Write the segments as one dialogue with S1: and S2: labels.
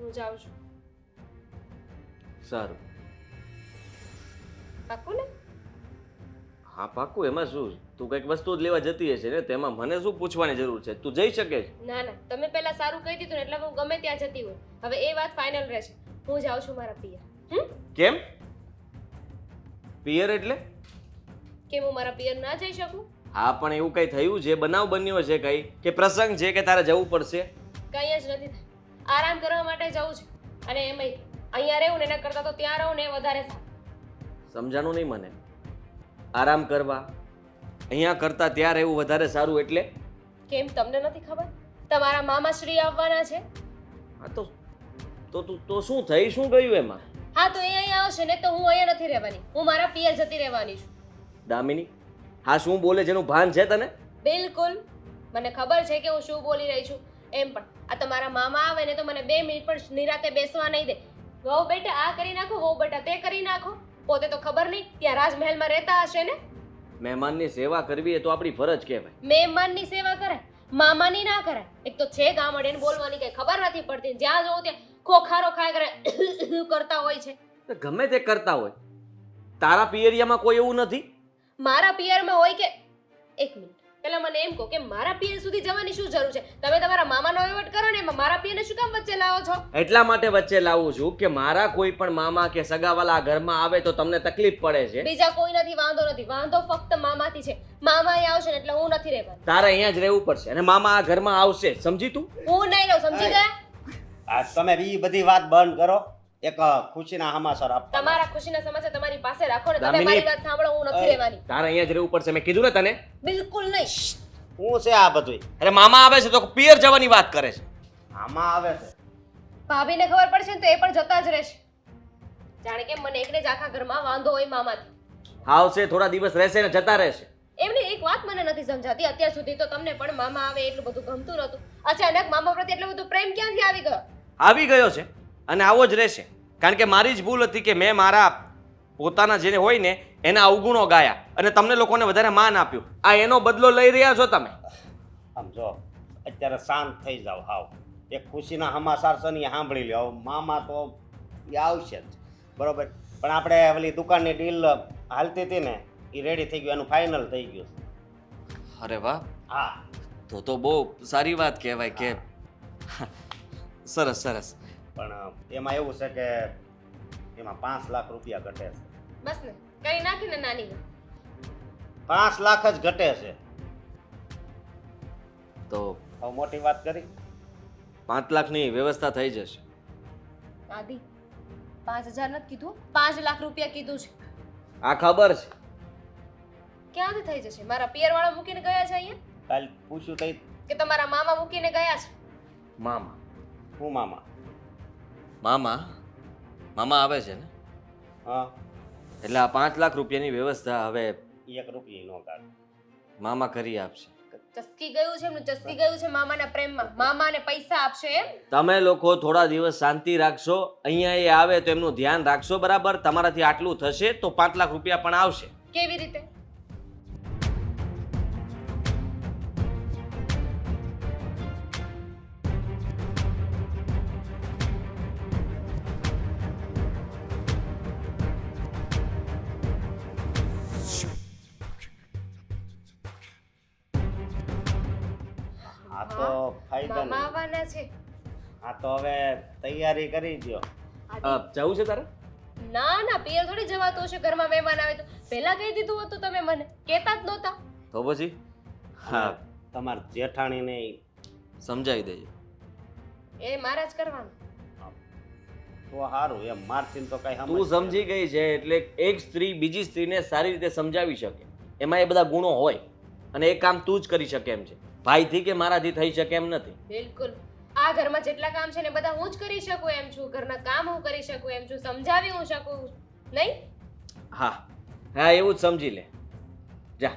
S1: હું જાઉં છું.
S2: સારું.
S1: પાક્કું ને?
S2: હા પાક્કું. એમાં શું, તું કંઈક વસ્તુ જ લેવા જતી હશે ને, તેમાં મને શું પૂછવાની જરૂર છે? તું જઈ શકે છે.
S1: ના ના, તમે પહેલા સારું કહી દીધું ને એટલે હું ગમે ત્યાં જતી હોય. હવે એ વાત ફાઇનલ રહેશે. હું જાઉં છું મારા પિયર.
S2: કેમ? પિયર એટલે?
S1: કેમ હું મારા પિયર ના જઈ શકું?
S2: હા પણ એવું કઈ થયું છે? બનાવ બન્યો છે કઈ? કે પ્રસંગ છે કે તારે જવું પડશે?
S1: કંઈ જ નથી થયું. આરામ કરવા માટે જવું છે. અને એમાંય અહીંયા રહેવું ને એના કરતાં તો ત્યાં રહું ને એ વધારે સારું.
S2: સમજાણું નહીં મને. આરામ કરવા અહીંયા કરતા ત્યાં રહેવું વધારે સારું એટલે?
S1: કેમ તમને નથી ખબર? તમારા મામાશ્રી આવવાના છે.
S2: હા તો શું થઈ, શું ગયું એમાં?
S1: હા તો એ અહીંયા આવશે ને તો હું અહીંયા નથી રહેવાની. હું મારા પિયર જતી રહેવાની છું.
S2: દામિની, હા શું બોલે છે એનું ભાન છે તને?
S1: બિલકુલ. મને ખબર છે કે હું શું બોલી રહી છું. એમ પણ આ તમારા મામા આવે ને તો મને 2 મિનિટ પણ નિરાતે બેસવા નહીં દે. વહુ બેટા આ કરી નાખો, વહુ બેટા તે કરી નાખો. પોતે તો ખબર નહીં ત્યાં રાજમહેલમાં રહેતા હશે ને.
S2: મહેમાનની સેવા કરવી એ તો આપણી ફરજ કહેવાય.
S1: મહેમાનની સેવા કરાય, મામાની ના કરાય. એક તો છે ગામડે એને બોલવાની કઈ ખબર નથી પડતી. જ્યાં જોઉં ત્યાં ખોખારો ખાય કરે કરતા હોય છે.
S2: તો ગમે તે કરતા હોય, તારા પિયરિયામાં કોઈ એવું નથી?
S1: મારા પિયરમાં હોય કે એક મિનિટ પહેલા મને એમ કહો કે મારા પિયર સુધી જવાની શું જરૂર છે? તમે તમારા મામાનો વહીવટ કરો ને, એમાં મારા પિયરને શું કામ વચ્ચે લાવો છો?
S2: એટલા માટે વચ્ચે લાવું છું કે મારા કોઈ પણ મામા કે સગાવાલા ઘરમાં આવે તો તમને તકલીફ પડે છે.
S1: બીજા કોઈ નથી, વાંધો નથી. વાંધો ફક્ત મામાથી છે. મામા અહીં આવશે ને એટલે હું નથી રહેવાની.
S2: તારે અહીંયા જ રહેવું પડશે અને મામા આ ઘરમાં આવશે, સમજી તું?
S1: હું નહીં રહું, સમજી ગયા?
S3: આ તમે ઈ બધી વાત બંધ કરો. એક ખુશીના સમાચાર આપો.
S1: તમારા ખુશીના સમાચાર તમારી પાસે રાખો ને. તમે
S2: દામિની.
S1: મારી વાત સાંભળો, હું નથી રહેવાની.
S2: તારે અહીંયા જ રહેવું પડશે, મેં કીધું ને તને.
S1: બિલકુલ નહીં.
S3: શું છે આ બધું?
S2: અરે મામા આવે છે તો પિયર જવાની વાત કરે છે.
S3: આમાં આવે છે.
S1: ભાભીને ખબર પડશે ને તો એ પણ જતા જ રહેશે. જાણે કે મને એકને જ આખા ઘરમાં વાંધો હોય મામાથી.
S2: આવશે, થોડા દિવસ રહેશે ને જતા રહેશે.
S1: એમને એક વાત મને નથી સમજાતી. અત્યાર સુધી તો તમને પણ મામા આવે એટલું બધું ગમતું નહોતું. અચાનક મામા પ્રત્યે એટલું બધું પ્રેમ ક્યાંથી આવી ગયો?
S2: આવી ગયો છે અને આવો જ રહેશે. કારણ કે મારી જ ભૂલ હતી કે મેં મારા પોતાના જેને હોય ને એના અવગુણો ગાયા અને તમને લોકોને વધારે માન આપ્યું. આ એનો બદલો લઈ રહ્યા છો તમે.
S3: આમ જો અત્યારે શાંત થઈ જાવ. હાવ એક ખુશીના સમાચાર છે ને એ સાંભળી લ્યો. મામા તો એ આવશે જ, બરોબર. પણ આપણે ઓલી દુકાનની ડીલ હાલતી હતી ને એ રેડી થઈ ગયું, એનું ફાઇનલ થઈ ગયું.
S2: અરે વાહ,
S3: હા
S2: તો બહુ સારી વાત કહેવાય કે સરસ સરસ.
S3: પણ એમાં એવું છે કે એમાં 5 લાખ રૂપિયા ઘટે છે.
S1: બસ ને કઈ નાખીને નાની
S3: 5 લાખ જ ઘટે છે.
S2: તો
S3: હવે મોટી વાત કરી.
S2: 5 લાખની વ્યવસ્થા થઈ જશે.
S1: આદિ 5000 નથી કીધું, 5 લાખ રૂપિયા કીધું છે.
S2: આ ખબર છે.
S1: ક્યાંથી થઈ જશે? મારા પિયર વાળા મૂકીને ગયા છે અહીંયા
S3: કાલ પૂછ્યું તઈ
S1: કે તમારા મામા મૂકીને ગયા છે?
S2: મામા
S3: હું મામા.
S2: મામા આવે છે ને
S3: હા
S2: એટલે આ 5 લાખ રૂપિયાની વ્યવસ્થા હવે
S3: 1 રૂપિયા નો કાઢ.
S2: મામા કરી આપશે.
S1: ચસકી ગયું છે એમનું, ચસકી ગયું છે મામાના પ્રેમમાં. મામાને પૈસા આપશે એમ?
S2: તમે લોકો થોડા દિવસ શાંતિ રાખશો, અહીંયા એ આવે તો એમનું ધ્યાન રાખશો, બરાબર? તમારાથી આટલું થશે તો 5 લાખ રૂપિયા પણ આવશે.
S1: કેવી રીતે?
S3: આ તો ફાયદા
S1: મામા
S3: નહીં.
S1: આવવાના છે.
S3: આ તો હવે તૈયારી કરી દો.
S2: જવું છે તારે?
S1: ના ના, પિયર થોડી જવાતું હશે. ઘરમાં મહેમાન આવે તો પહેલા કહી દીધું હતું તમે મને. કહેતા જ નહોતા.
S2: તો પછી હા
S3: તમાર જેઠાણીને
S2: સમજાવી દેજો.
S1: એ મારા જ કરવાનું.
S3: તો સારું એમ. મારથી તો કઈ
S2: તું સમજી ગઈ છે એટલે એક સ્ત્રી બીજી સ્ત્રીને સારી રીતે સમજાવી શકે, એમાં એ બધા ગુણો હોય અને એ કામ તું જ કરી શકે એમ છે. ભાઈથી કે મારાથી થઈ શકે એમ નથી.
S1: બિલકુલ. આ ઘરમાં જેટલા કામ છે ને બધા હું જ કરી શકું એમ છું. ઘરના કામ હું કરી શકું એમ છું. સમજાવી હું શકું નહીં?
S2: હા હા, એવું જ સમજી લે. જા.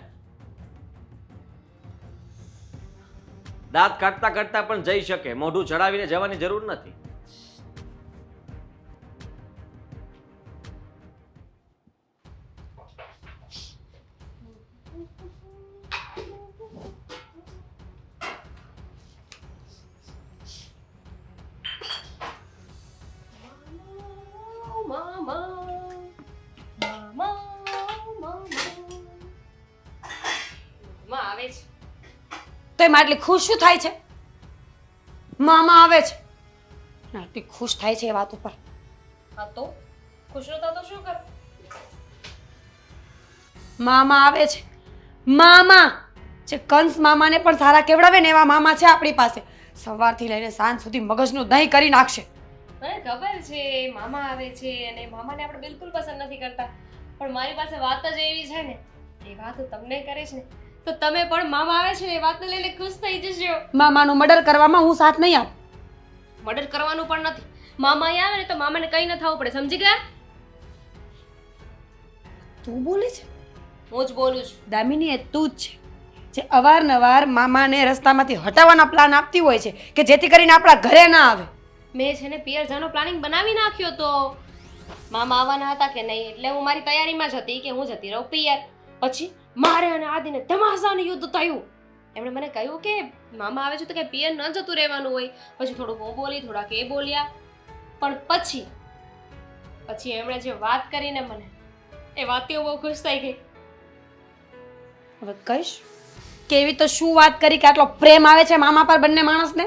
S2: દાંત કાઢતા કાઢતા પણ જઈ શકે, મોઢું ચડાવીને જવાની જરૂર નથી.
S1: આવે છે.
S4: તો એમાં આટલી ખુશ શું થાય છે? મામા આવે છે ને આટલી ખુશ થાય છે એ વાત ઉપર.
S1: હા તો ખુશ નતા તો શું કરું?
S4: મામા આવે છે. મામા જે કંસ મામાને પણ સારા કેવડાવે ને એવા મામા છે આપણી પાસે. સવારથી લઈને સાંજ સુધી મગજનું દહીં કરી નાખશે.
S1: મને ખબર છે મામા આવે છે અને મામાને આપણે બિલકુલ પસંદ નથી કરતા, પણ મારી પાસે વાત જ એવી છે ને, એ વાત હું તમને કરીશ ને તો તમે પણ મામા આવે છે ને એ વાતને લઈને ખુશ થઈ જશો.
S4: મામાનું મર્ડર કરવામાં હું સાથ નહીં આપું.
S1: મર્ડર કરવાનું પણ નથી. મામા અહીં આવે ને તો મામાને કંઈ ન થવું પડે, સમજી ગયા?
S4: તું બોલે છે?
S1: હું જ બોલું છું.
S4: દામિની એ તું જ છે જે અવારનવાર મામાને રસ્તામાંથી હટાવવાના પ્લાન આપતી હોય છે કે જેથી કરીને આપણા ઘરે ના આવે.
S1: મેં છે ને પિયર જવાનો પ્લાનિંગ બનાવી નાખ્યો તો મામા આવવાના હતા કે નહીં, એટલે હું મારી તૈયારીમાં જ હતી કે હું જતી રહું પિયર. પછી મારે અને આદિને ધમાસાનું યુદ્ધ થયું. એમણે મને કહ્યું કે મામા આવે છે તો કે પિયર ન જતું રહેવાનું હોય. પછી થોડુંક હું બોલી, થોડાક એ બોલ્યા, પણ પછી એમણે જે વાત કરીને મને એ વાતથી હું બહુ ખુશ થઈ ગઈ.
S4: હવે કહીશ કે એવી તો શું વાત કરી કે આટલો પ્રેમ આવે છે મામા પર બંને માણસને?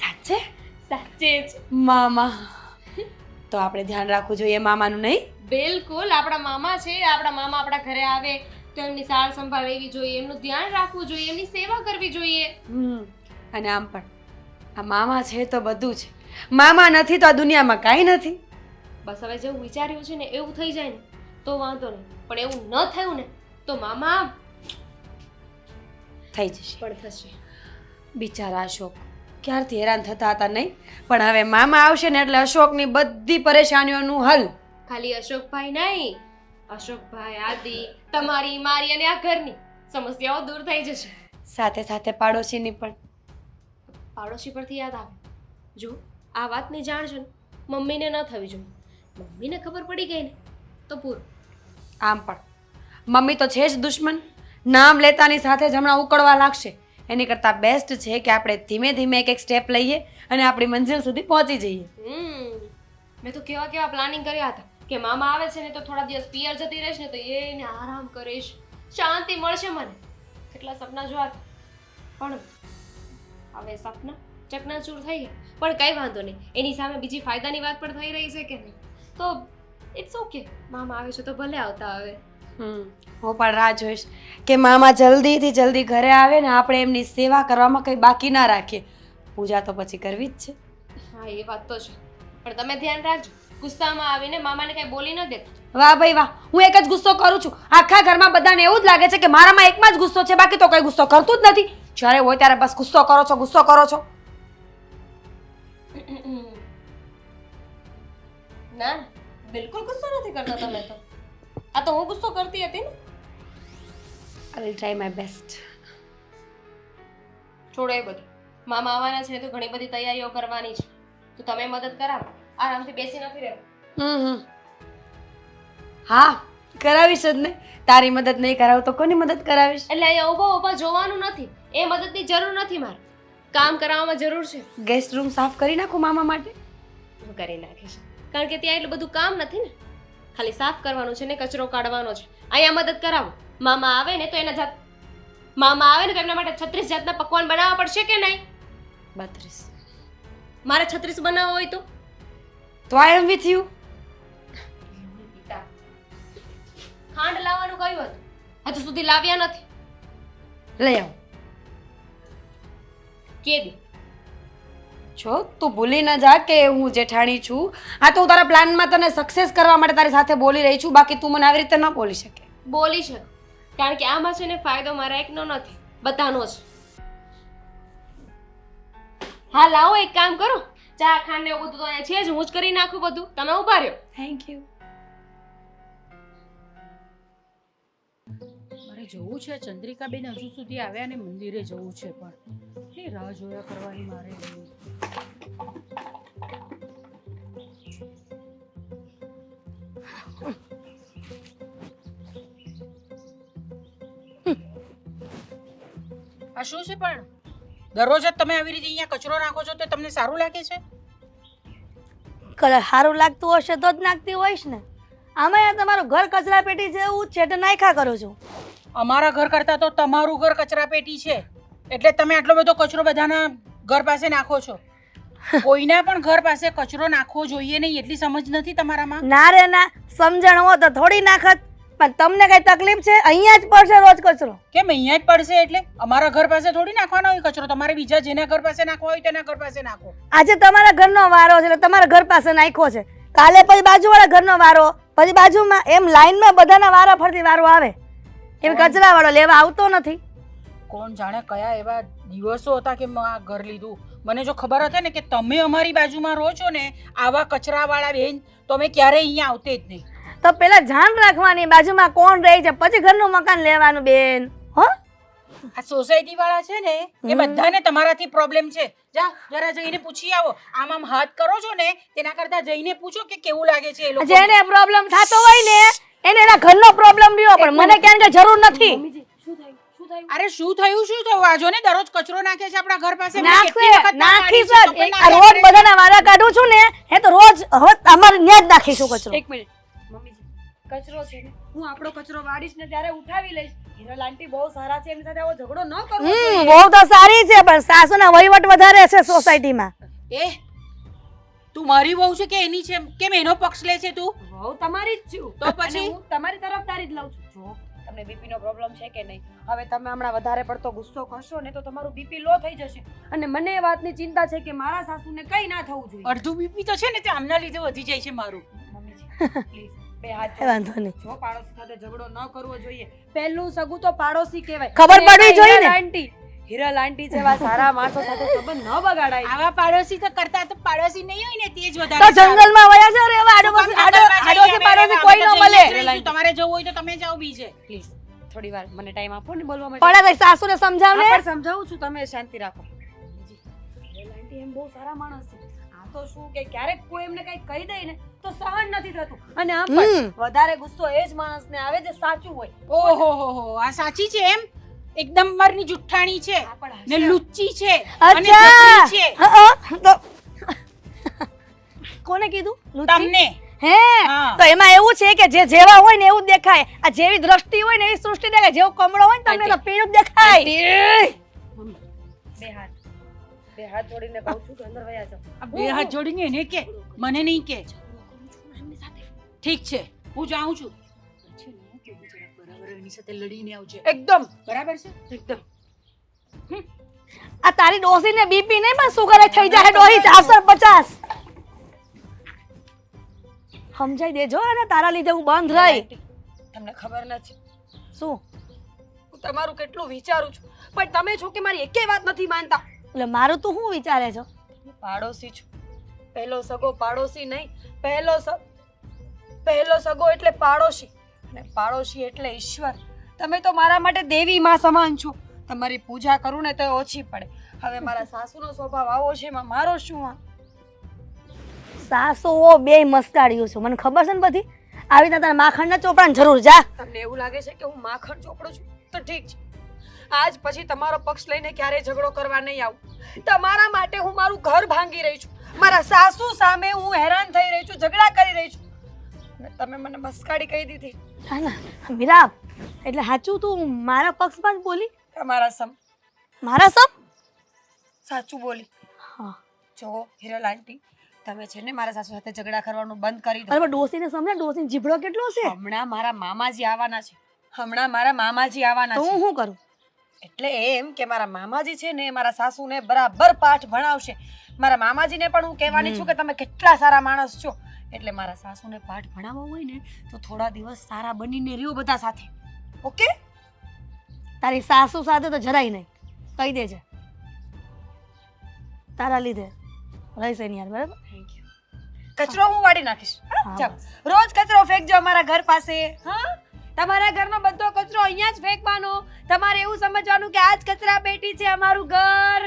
S4: સાચે
S1: સાચે જ.
S4: મામા તો આપણે ધ્યાન રાખવું જોઈએ મામાનું, નહીં?
S1: બિલકુલ. આપણા મામા છે, આપણા મામા આપણા ઘરે આવે તો એમની સાર સંભાળ લેવી જોઈએ, એમનું ધ્યાન રાખવું જોઈએ, એમની સેવા કરવી જોઈએ.
S4: અને આમ પણ આ મામા છે તો બધું છે. મામા નથી તો આ દુનિયામાં કાંઈ નથી.
S1: બસ હવે જેવું વિચાર્યું છે ને એવું થઈ જાય ને તો વાંધો નહીં, પણ એવું ન થયું ને તો મામા
S4: થઈ જશે.
S1: પણ થશે.
S4: બિચારા અશોક ક્યારથી હેરાન થતા હતા, નહીં? પણ હવે મામા આવશે ને એટલે અશોકની બધી પરેશાનીઓનું હલ.
S1: ખાલી અશોકભાઈ નહીં, અશોકભાઈ, આદિ, તમારી, મારી અને આ ઘરની સમસ્યાઓ દૂર થઈ જશે.
S4: સાથે સાથે પાડોશીની પણ.
S1: પાડોશી પરથી યાદ આવે, જો આ વાતની જાણ છે ને મમ્મીને ન થવી જોઈએ. મમ્મીને ખબર પડી ગઈ ને તો પૂરું.
S4: આમ પણ મમ્મી તો છે જ દુશ્મન. નામ લેતાની સાથે જ હમણાં ઉકળવા લાગશે. એની કરતાં બેસ્ટ છે કે આપણે ધીમે ધીમે એક એક સ્ટેપ લઈએ અને આપણી મંજિલ સુધી પહોંચી જઈએ.
S1: મેં તો કેવા પ્લાનિંગ કર્યા હતા કે મામા આવે છે ને તો થોડા દિવસ પિયર જતી રહીશ ને તો એને આરામ કરીશ, શાંતિ મળશે મને. કેટલા સપના જોયા હતા, પણ હવે સપના ચકનાચૂર થઈ ગયા. પણ કંઈ વાંધો નહીં, એની સામે બીજી ફાયદાની વાત પણ થઈ રહી છે કે નહીં, તો ઇટ્સ ઓકે. મામા આવે છે તો ભલે આવતા આવે.
S4: હું પણ રાહ જોઈશ કે મામા જલ્દીથી જલ્દી ઘરે આવે ને આપણે એમની સેવા કરવામાં કંઈ બાકી ના રાખીએ. પૂજા તો પછી કરવી જ છે.
S1: હા એ વાત તો છે, પણ તમે ધ્યાન રાખજો, ગુસ્સામાં આવીને મામાને કંઈ બોલી ન દેતા.
S4: વાહ ભાઈ વાહ, હું એક જ ગુસ્સો કરું છું. આખા ઘરમાં બધાને એવું જ લાગે છે કે મારામાં એકમાં જ ગુસ્સો છે, બાકી તો કઈ ગુસ્સો કરતું જ નથી. જ્યારે હોય ત્યારે બસ ગુસ્સો કરો છો, ગુસ્સો કરો છો.
S1: ના ના, બિલકુલ ગુસ્સો નથી કરતા તમે તો. આ તો હું ગુસ્સો કરતી હતી ને.
S4: I will try my best.
S1: છોડો એ બધું. મામા આવવાના છે તો ઘણી બધી તૈયારીઓ કરવાની છે, તો તમે મદદ કરાવો. આરામથી બેસી નથી રહેવું.
S4: હા કરાવીશ જ ને. તારી મદદ નહીં કરાવું તો કોની મદદ કરાવીશ?
S1: એટલે અહીંયા ઊભા જોવાનું નથી, એ મદદની જરૂર નથી મારે. કામ કરાવવામાં જરૂર છે.
S4: ગેસ્ટ રૂમ સાફ કરી નાખું મામા માટે.
S1: હું કરી નાખીશ, કારણ કે ત્યાં એટલું બધું કામ નથી ને. ખાલી સાફ કરવાનું છે ને કચરો કાઢવાનો છે. અહીંયા મદદ કરાવો. મામા આવે ને તો મામા આવે ને તો એમના માટે 36 જાતના પકવાન બનાવવા પડશે કે નહીં?
S4: 32.
S1: મારે 36 બનાવવા હોય તો
S4: આઈ એમ વિથ યુ.
S1: ખાંડ લાવવાનું કહ્યું હતું, હજુ સુધી લાવ્યા નથી.
S4: લઈ આવ.
S1: કે દે.
S4: છો તું ભૂલી ન જા કે હું જેઠાણી છું. આ તો હું તારા પ્લાનમાં તને સક્સેસ કરવા માટે તારી સાથે બોલી રહી છું, બાકી તું મને આવી રીતે ન બોલી શકે.
S1: બોલી શકે, કારણ કે આમાં છે ને ફાયદો મારા એકનો નથી, બધાનો છે. હા લાવો એક કામ કરો, ચા ખાંડ ને એવું બધું તો અહીંયા છે જ, હું જ કરી નાખું બધું, તમે ઊભા રહ્યો.
S4: Thank you.
S5: મારે જવું છે ચંદ્રિકાબેન હજુ સુધી આવ્યા ને મંદિરે જવું છે, પણ એ રાહ જોયા કરવાની મારે. આ શું છે પણ દરરોજ જ તમે આવી રીતે અહીંયા કચરો નાખો છો તો તમને સારું લાગે છે?
S6: કલર સારું લાગતું હશે તો જ નાખતી હોઈશ ને.
S4: આમાં યાર તમારું ઘર કચરા પેટી જેવું જ છે તો નાખ્યા કરો છો.
S5: અમારા ઘર કરતાં તો તમારું ઘર કચરા પેટી છે એટલે તમે આટલો બધો કચરો બધાના ઘર પાસે નાખો છો. કોઈના પણ ઘર પાસે કચરો નાખવો જોઈએ નહીં એટલી સમજ નથી તમારામાં.
S4: ના રે ના, સમજણ હો તો થોડી નાખત, પણ તમને કઈ તકલીફ છે? અહીંયા જ પડશે રોજ કચરો.
S5: કેમ અહીંયા જ પડશે એટલે? અમારા ઘર પાસે થોડી નાખવાનો હોય કચરો. તમારે બીજા જેના ઘર પાસે નાખવો હોય તેના ઘર પાસે નાખો.
S4: આજે તમારા ઘરનો વારો છે એટલે તમારા ઘર પાસે નાખ્યો છે, કાલે પછી બાજુવાળા ઘરનો વારો, પછી બાજુમાં, એમ લાઈનમાં બધાના વારા ફરતી વારો આવે. એમ કચરા વાળો લેવા આવતો નથી.
S5: કોણ જાણે કયા એવા દિવસો હતા કે મેં આ ઘર લીધું. મને જો ખબર હતી ને કે તમે અમારી બાજુમાં રહો છો ને આવા કચરાવાળા બેન, તો અમે ક્યારેય અહીંયા આવતે જ નહીં.
S4: તો પેલા ધ્યાન રાખવાની બાજુમાં કોણ રહે છે, પછી ઘરનું મકાન લેવાનું બેન. હો,
S5: આ સોસાયટી વાળા છે ને એ બધાને તમારાથી પ્રોબ્લેમ છે. જા જરા જઈને પૂછી આવો. આમ હાથ કરો છો ને તેના કરતા જઈને પૂછો કે કેવું લાગે છે એ લોકો.
S4: જેને પ્રોબ્લેમ થતો હોય ને એને એના ઘરનો પ્રોબ્લેમ રહ્યો, પણ મને ક્યાં કે જરૂર નથી.
S5: અરે શું થયું? આ જો ને દરરોજ કચરો નાખે છે આપણા ઘર પાસે.
S4: નાખી સર, આ રોજ બધાના વારા કાઢું છું ને, એ તો રોજ હવે અમારે ન્યા જ નાખીશું કચરો.
S1: એક મિનિટ મમ્મીજી, કચરો છે ને હું આપણો કચરો વાળીશ ને ત્યારે ઉઠાવી લઈશ. હિરલ આંટી બહુ સારા છે, એમની સાથે આવો ઝઘડો ન કરવો જોઈએ.
S4: બહુ તો સારી છે, પણ સાસુના વહીવટ વધારે છે સોસાયટીમાં.
S5: એ તું મારી વહુ છે કે એની છે? કેમ એનો પક્ષ લે છે તું?
S1: બહુ તમારી જ છું
S5: તો પછી?
S1: અને હું તમારી તરફદારી જ લઉં છું. જો તમને બીપી નો પ્રોબ્લેમ છે કે નહીં, હવે તમે હમણાં વધારે પડતો ગુસ્સો કરશો ને તો તમારું બીપી લો થઈ જશે. અને મને એ વાતની ચિંતા છે કે મારા સાસુને કઈ ના થવું જોઈએ.
S5: અડધું બીપી તો છે ને તે આમના લીધે વધી જાય છે મારું.
S1: મમ્મીજી પ્લીઝ બે હાથ
S4: એ વાંધો નહીં.
S1: જો પાડોશી સાથે ઝઘડો ન કરવો જોઈએ. પહેલું સગું તો પાડોશી કહેવાય.
S4: ખબર
S1: અને
S4: પડવી જોઈએ ને.
S1: હિરલ આંટી, હિરલ આંટી જેવા સારા માણસો સાથે સંબંધ ન બગાડાય.
S5: આવા પાડોશી તો કરતા તો પાડોશી નહીં હોય ને તે જ
S4: તો
S5: વધારે સારું.
S4: જંગલમાં વયા જાવ રે, એવા આડોશી પાડોશી કોઈ ન મળે.
S5: તમારે જવું હોય તો તમે જાઓ બીજે.
S1: પ્લીઝ થોડી વાર મને ટાઈમ આપો ને બોલવા માટે.
S4: પણ આ સાસુને સમજાવ ને.
S1: હા, પણ સમજાવું છું, તમે શાંતિ રાખો. હિરલ આંટી એમ બહુ સારા માણસ છે. આ તો શું કે ક્યારેક કોઈ એમને કઈ કહી દે ને તો સહન નથી થતું. અને આમ પણ વધારે ગુસ્સો એ જ માણસને આવે જે સાચું હોય.
S5: ઓહો હો હો, આ સાચી છે એમ? એકદમ મારની જુઠ્ઠાણી છે
S1: આ પણ
S5: ને
S1: હશે.
S5: લુચ્ચી છે અને
S4: અચ્છા,
S5: જબરી છે.
S4: હા, તો કોને કીધું? લુચ્ચી?
S5: તમને
S4: હે,
S5: હા.
S4: તો એમાં એવું છે કે જે જેવા હોય ને એવું જ દેખાય. આ જેવી દ્રષ્ટિ હોય ને એવી સૃષ્ટિ દેખાય. જેવો કમળો હોય ને તમને તો પીળું જ દેખાય.
S1: બે હાથ જોડીને કહું છું કે અંદર વયા જાઓ.
S5: આ બે હાથ જોડીને એને કે, મને નહીં કે. ઠીક છે, હું જાઉં છું. પછી ને તું બિચારા બરાબર એની સાથે લડીને આવજે.
S1: એકદમ
S5: બરાબર છે?
S1: એકદમ.
S4: આ તારી ડોસીને બીપી નહીં પણ સુગર થઈ જાય ડોહી 450. સમજાઈ દેજો, અને તારા લીધે હું બંધ રહી.
S1: તમને ખબર નથી
S4: શું
S1: હું તમારું કેટલું વિચારું છું, પણ તમે છો કે મારી એકેય વાત નથી માનતા.
S4: એટલે મારું તું શું વિચારે છો?
S1: હું પાડોશી છું. પહેલો સગો પાડોશી નહીં, પહેલો સગો એટલે પાડોશી, અને પાડોશી એટલે ઈશ્વર. તમે તો મારા માટે દેવી માં સમાન છો. તમારી પૂજા કરું ને તો ઓછી પડે. હવે મારા સાસુનો સ્વભાવ આવો છે, એમાં મારો શું?
S4: સાસુઓ બે મસ્કાડ્યું છું, મને ખબર છે ને બધી. આવી રીતે તારે માખણના ચોપડાની જરૂર. જા.
S1: તમને એવું લાગે છે કે હું માખણ ચોપડું છું તો ઠીક છે. આજ પછી તમારો પક્ષ લઈને ક્યારેય ઝઘડો કરવા નહીં આવું. તમારા માટે હું મારું ઘર ભાંગી રહી છું. મારા સાસુ સામે હું હેરાન થઈ રહી છું, ઝઘડા કરી રહી છું. અને તમે મને મસ્કાડી કહી દીધી.
S4: હા ના મીરા, એટલે સાચું તું મારા પક્ષમાં જ બોલી?
S1: તમારા સમ
S4: મારા સમ
S1: સાચું બોલી.
S4: હા.
S1: જો હિરલ આંટી, તમે છે ને મારા સાસુ સાથે ઝઘડા કરવાનું બંધ કરી દો.
S4: અરે પણ ડોસીને સમજે, ડોસીનો જીભડો કેટલો છે.
S1: હમણાં મારા મામાજી આવવાના છે.
S4: તો હું શું કરું?
S1: એટલે એમ કે મારા મામાજી છે ને મારા સાસુને બરાબર પાઠ ભણાવશે. મારા મામાજીને પણ હું કહેવાની છું કે તમે કેટલા સારા માણસ છો. એટલે મારા સાસુને પાઠ ભણાવવો હોય ને તો થોડા દિવસ સારા બનીને રહ્યો બધા સાથે. ઓકે?
S4: તારી સાસુ સાથે તો જરાય નહીં, કહી દેજે. તારા લીધે રહીશે નહીં યાર, બરાબર?
S1: Thank you. કચરો હું વાળી નાખીશ.
S4: હા.
S1: ચાલ, રોજ કચરો ફેંકજો અમારા ઘર પાસે. હા, તમારા ઘરનો બધો કચરો અહીંયા જ ફેંકવાનો. તમારે એવું સમજવાનું કે આજ કચરા પેટી છે અમારું ઘર.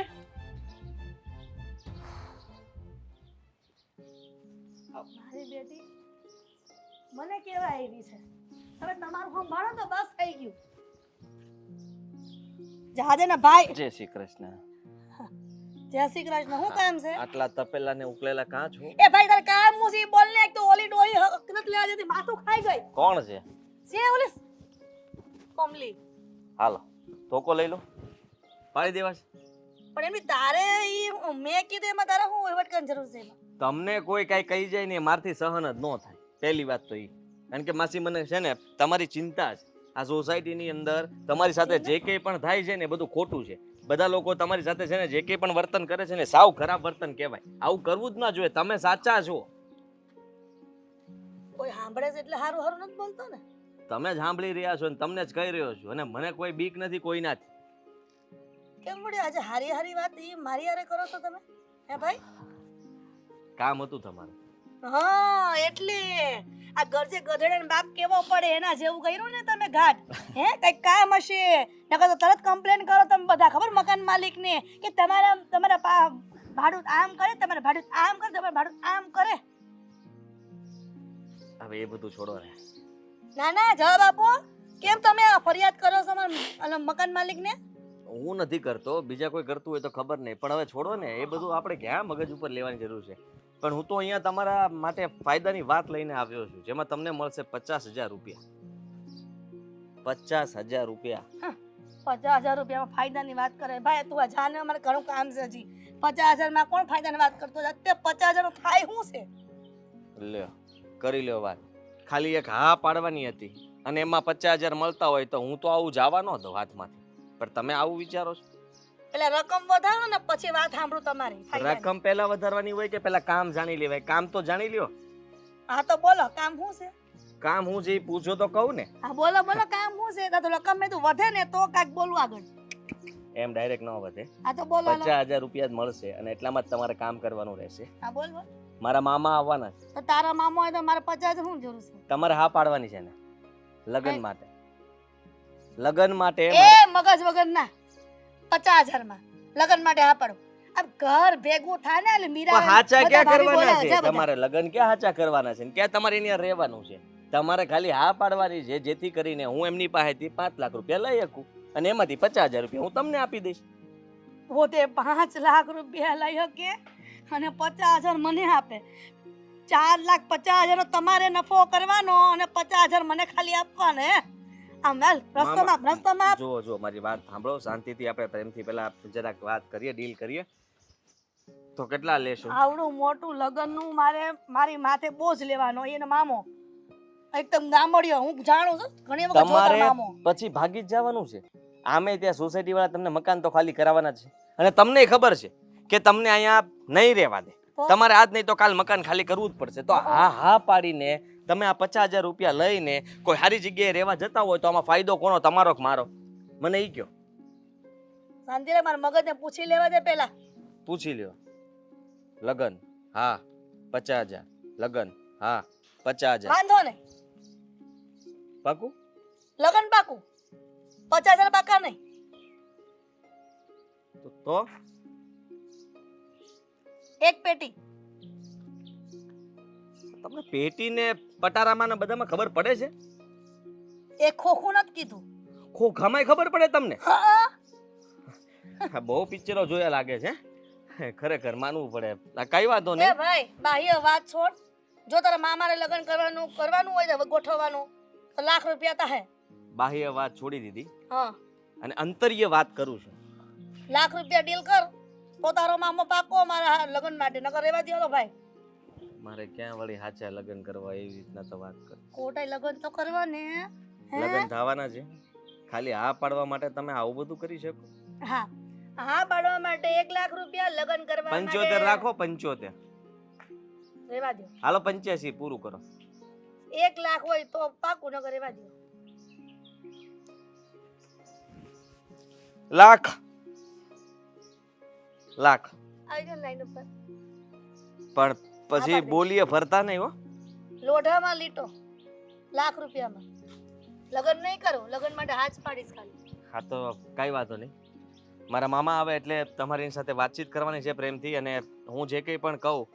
S4: મારી બેટી મને કેવા આવી છે, હવે તમારું સંભાળો તો બસ થઈ ગયું. જહાજે ના ભાઈ.
S2: જય શ્રી કૃષ્ણ.
S4: જય શ્રી કૃષ્ણ. શું કામ છે?
S2: આટલા તપેલા ને ઉકલેલા કાં છો?
S4: એ ભાઈ તારે કામ મુસી બોલ ને, એક તો ઓલી ડોહી હકરત લેવા
S6: જતી માથું ખાઈ ગઈ
S2: કોણ છે?
S6: છે ઓલી કમલી.
S2: હાલો ધોકો લઈ લો, પાડી દેવા છે.
S6: પણ એમની તારે ઈ મેં કીધું એમાં તારે શું વહીવટ કરવાની જરૂર છે એમાં?
S2: તમને કોઈ કાંઈ કહી જાય ને મારથી સહન જ ન થાય. પહેલી વાત તો એ, કારણ કે માસી મને છે ને તમારી ચિંતા છે. આ સોસાયટીની અંદર તમારી સાથે જે કંઈ પણ થાય છે ને એ બધું ખોટું છે. બધા લોકો તમારી સાથે છે ને જે કંઈ પણ વર્તન કરે છે ને સાવ ખરાબ વર્તન કહેવાય. આવું કરવું જ ના જોઈએ. તમે સાચા છો.
S6: કોઈ સાંભળે છે એટલે હારું હારું નથી બોલતો ને.
S2: તમે જ સાંભળી રહ્યા છો ને તમને જ કહી રહ્યો છું, અને મને કોઈ બીક નથી કોઈનાથી.
S6: કેમ વળી આજે હારી હારી વાત ઈ મારી હારે કરો છો તમે? હે ભાઈ?
S2: કામ હતું તમારું.
S6: હા એટલે આ ગરજે ગધેડાનો બાપ કેવો પડે એના જેવું કર્યું ને તમે ઘાટ. હે કઈક કામ હશે નકર તો તરત કમ્પ્લેન કરો તમે બધા, ખબર મકાન માલિકને કે તમારા ભાડું આમ કરે, તમારે ભાડું આમ કરે, તમારે ભાડું આમ કરે.
S2: હવે એ બધું છોડો ને.
S6: ના ના જવાબ આપો. કેમ તમે આ ફરિયાદ કરો છો મારા મકાન માલિકને?
S2: હું નથી કરતો, બીજા કોઈ કરતું હોય તો ખબર નહીં, પણ હવે છોડો ને. એ બધું આપણે ક્યાં મગજ ઉપર લેવાની જરૂર છે. પણ હું તો અહીંયા તમારા માટે ફાયદાની વાત લઈને આવ્યો છું, જેમાં તમને મળશે 50,000 રૂપિયા. 50,000 રૂપિયા.
S6: 50,000 રૂપિયામાં ફાયદાની વાત કરે? ભાઈ તું આ જાને, અમારે ઘણું કામ છે હજી. 50,000 માં કોણ ફાયદાની વાત કરતો? અત્યારે 50,000 નું થાય શું છે?
S2: લ્યો કરી લ્યો વાત. ખાલી એક હા પાડવાની હતી અને એમાં 50,000 મળતા હોય તો હું તો આવું જવા ન દઉં હાથમાંથી. પણ તમે આવું વિચારો છો?
S6: એટલે રકમ વધારો ને પછી વાત સાંભળું તમારી. ફાયદાની.
S2: રકમ પહેલા વધારવાની હોય કે પહેલા કામ જાણી લેવાય? કામ તો જાણી લ્યો.
S6: હા તો બોલો કામ શું છે?
S2: કામ હું જે પૂછો તો કહું ને.
S6: હા બોલો બોલો કામ શું છે? તો રકમ મેં તું વધે ને તો કાંઈક બોલવું આગળ.
S2: એમ ડાયરેક્ટ ન વધે.
S6: હા તો બોલો.
S2: 50,000 રૂપિયા જ મળશે અને એટલામાં જ તમારે કામ કરવાનું રહેશે.
S6: હા બોલ બોલ.
S2: મારા મામા આવવાના છે.
S6: તો તારા મામા હોય તો મારે 50,000 શું જરૂર છે?
S2: તમારે હા પાડવાની છે ને લગ્ન માટે. લગ્ન માટે
S6: એ મગજ વગર ના 50,000 માં લગ્ન માટે હા પાડો. આ ઘર ભેગું થાય ને એટલે મીરા
S2: હાચા
S6: બધા
S2: ક્યાં
S6: ભાભી
S2: કરવાના
S6: બોલાવે
S2: છે?
S6: છે બધા.
S2: તમારે લગ્ન ક્યાં હાચા કરવાના છે? ક્યાં તમારે અહીંયા રહેવાનું છે? તમારે ખાલી હા પાડવાની છે, જેથી કરીને હું એમની પાસેથી 5 લાખ રૂપિયા લઈ શકું અને એમાંથી 50,000 રૂપિયા હું તમને આપી દઈશ.
S6: પોતે 5 લાખ રૂપિયા લઈ શકે અને 50,000 મને આપે. 4,50,000 તમારે નફો કરવાનો અને 50,000 મને ખાલી આપવાના. હે આમ હાલ રસ્તામાં
S2: જો મારી વાત સાંભળો શાંતિથી. આપણે પ્રેમથી પહેલા જરાક વાત કરીએ, ડીલ કરીએ. તો કેટલા લેશો?
S6: આવડું મોટું લગ્નનું મારી માથે બોજ લેવાનો. એને મામો એકદમ ગામડિયો. હું જાણું છું ઘણી વખત જોતો
S2: તમારે
S6: મામો.
S2: પછી ભાગી જ જવાનું છે. આમે ત્યાં સોસાયટી વાળા તમને મકાન તો ખાલી કરાવવાના છે અને તમને ખબર છે કે તમને અહીંયા નહીં રહેવા દે. તમારે આજ નહીં તો કાલ મકાન ખાલી કરવું જ પડશે. તો હા પાડીને તમે આ 50,000 રૂપિયા લઈને કોઈ સારી જગ્યાએ રહેવા જતા હોય તો આમાં ફાયદો કોનો, તમારો કે મારો? મને ઈ કયો.
S6: શાંતિ રે, મારા મગજને પૂછી લેવા દે પેલા.
S2: પૂછી લ્યો. લગન હા 50,000. લગન હા 50,000.
S6: વાંધો નહીં.
S2: પાકું?
S6: લગન પાકું. 50,000 પાકા નહીં.
S2: તો
S6: એક પેટી.
S2: તમને પેટીને પટારામાં ને બધામાં ખબર પડે છે?
S6: એ ખોખું નથી કીધું.
S2: ખોખામાં ખબર પડે તમને?
S6: હા
S2: બહુ પિક્ચરો જોયા લાગે છે. ખરેખર માનવું પડે. કઈ વાતો
S6: એ
S2: નહીં.
S6: ભાઈ બાહ્ય વાત છોડ. જો તારા મામારે લગ્ન કરવાનું હોય તો ગોઠવવાનું તો લાખ રૂપિયા તાહે.
S2: બાહ્ય વાત છોડી દીધી
S6: હા
S2: અને અંતરીય વાત કરું છું.
S6: લાખ રૂપિયા ડીલ કર તો તારો મામો પાકો મારા લગ્ન માટે. નકર રેવા દ્યો ભાઈ.
S2: મારે ક્યાં વળી હાચા લગ્ન કરવા એવી રીતના તો વાત કર.
S6: કોટાઈ લગ્ન તો કરવા ને.
S2: લગ્ન થવાના છે. ખાલી હા પાડવા માટે તમે આવું બધું કરી શકો?
S6: હા હા પાડવા માટે 1 લાખ રૂપિયા, લગ્ન કરવા માટે
S2: 75 રાખો. 75
S6: રેવા દ્યો.
S2: હાલો 85 પૂરું કરો.
S6: 1 લાખ હોય તો પાકું, નકર રેવા દ્યો.
S2: લાખ
S6: આવી જાઓ લાઈન ઉપર.
S2: પણ પછી બોલીએ ફરતા નહીં હો.
S6: લોઢામાં લીટો. લાખ રૂપિયામાં લગ્ન નહીં કરો. લગ્ન માટે હાથ પાડીશ ખાલી.
S2: હા તો કઈ વાતો નહીં. મારા મામા આવે એટલે તમારી સાથે વાતચીત કરવાની છે પ્રેમથી, અને હું જે કંઈ પણ કહું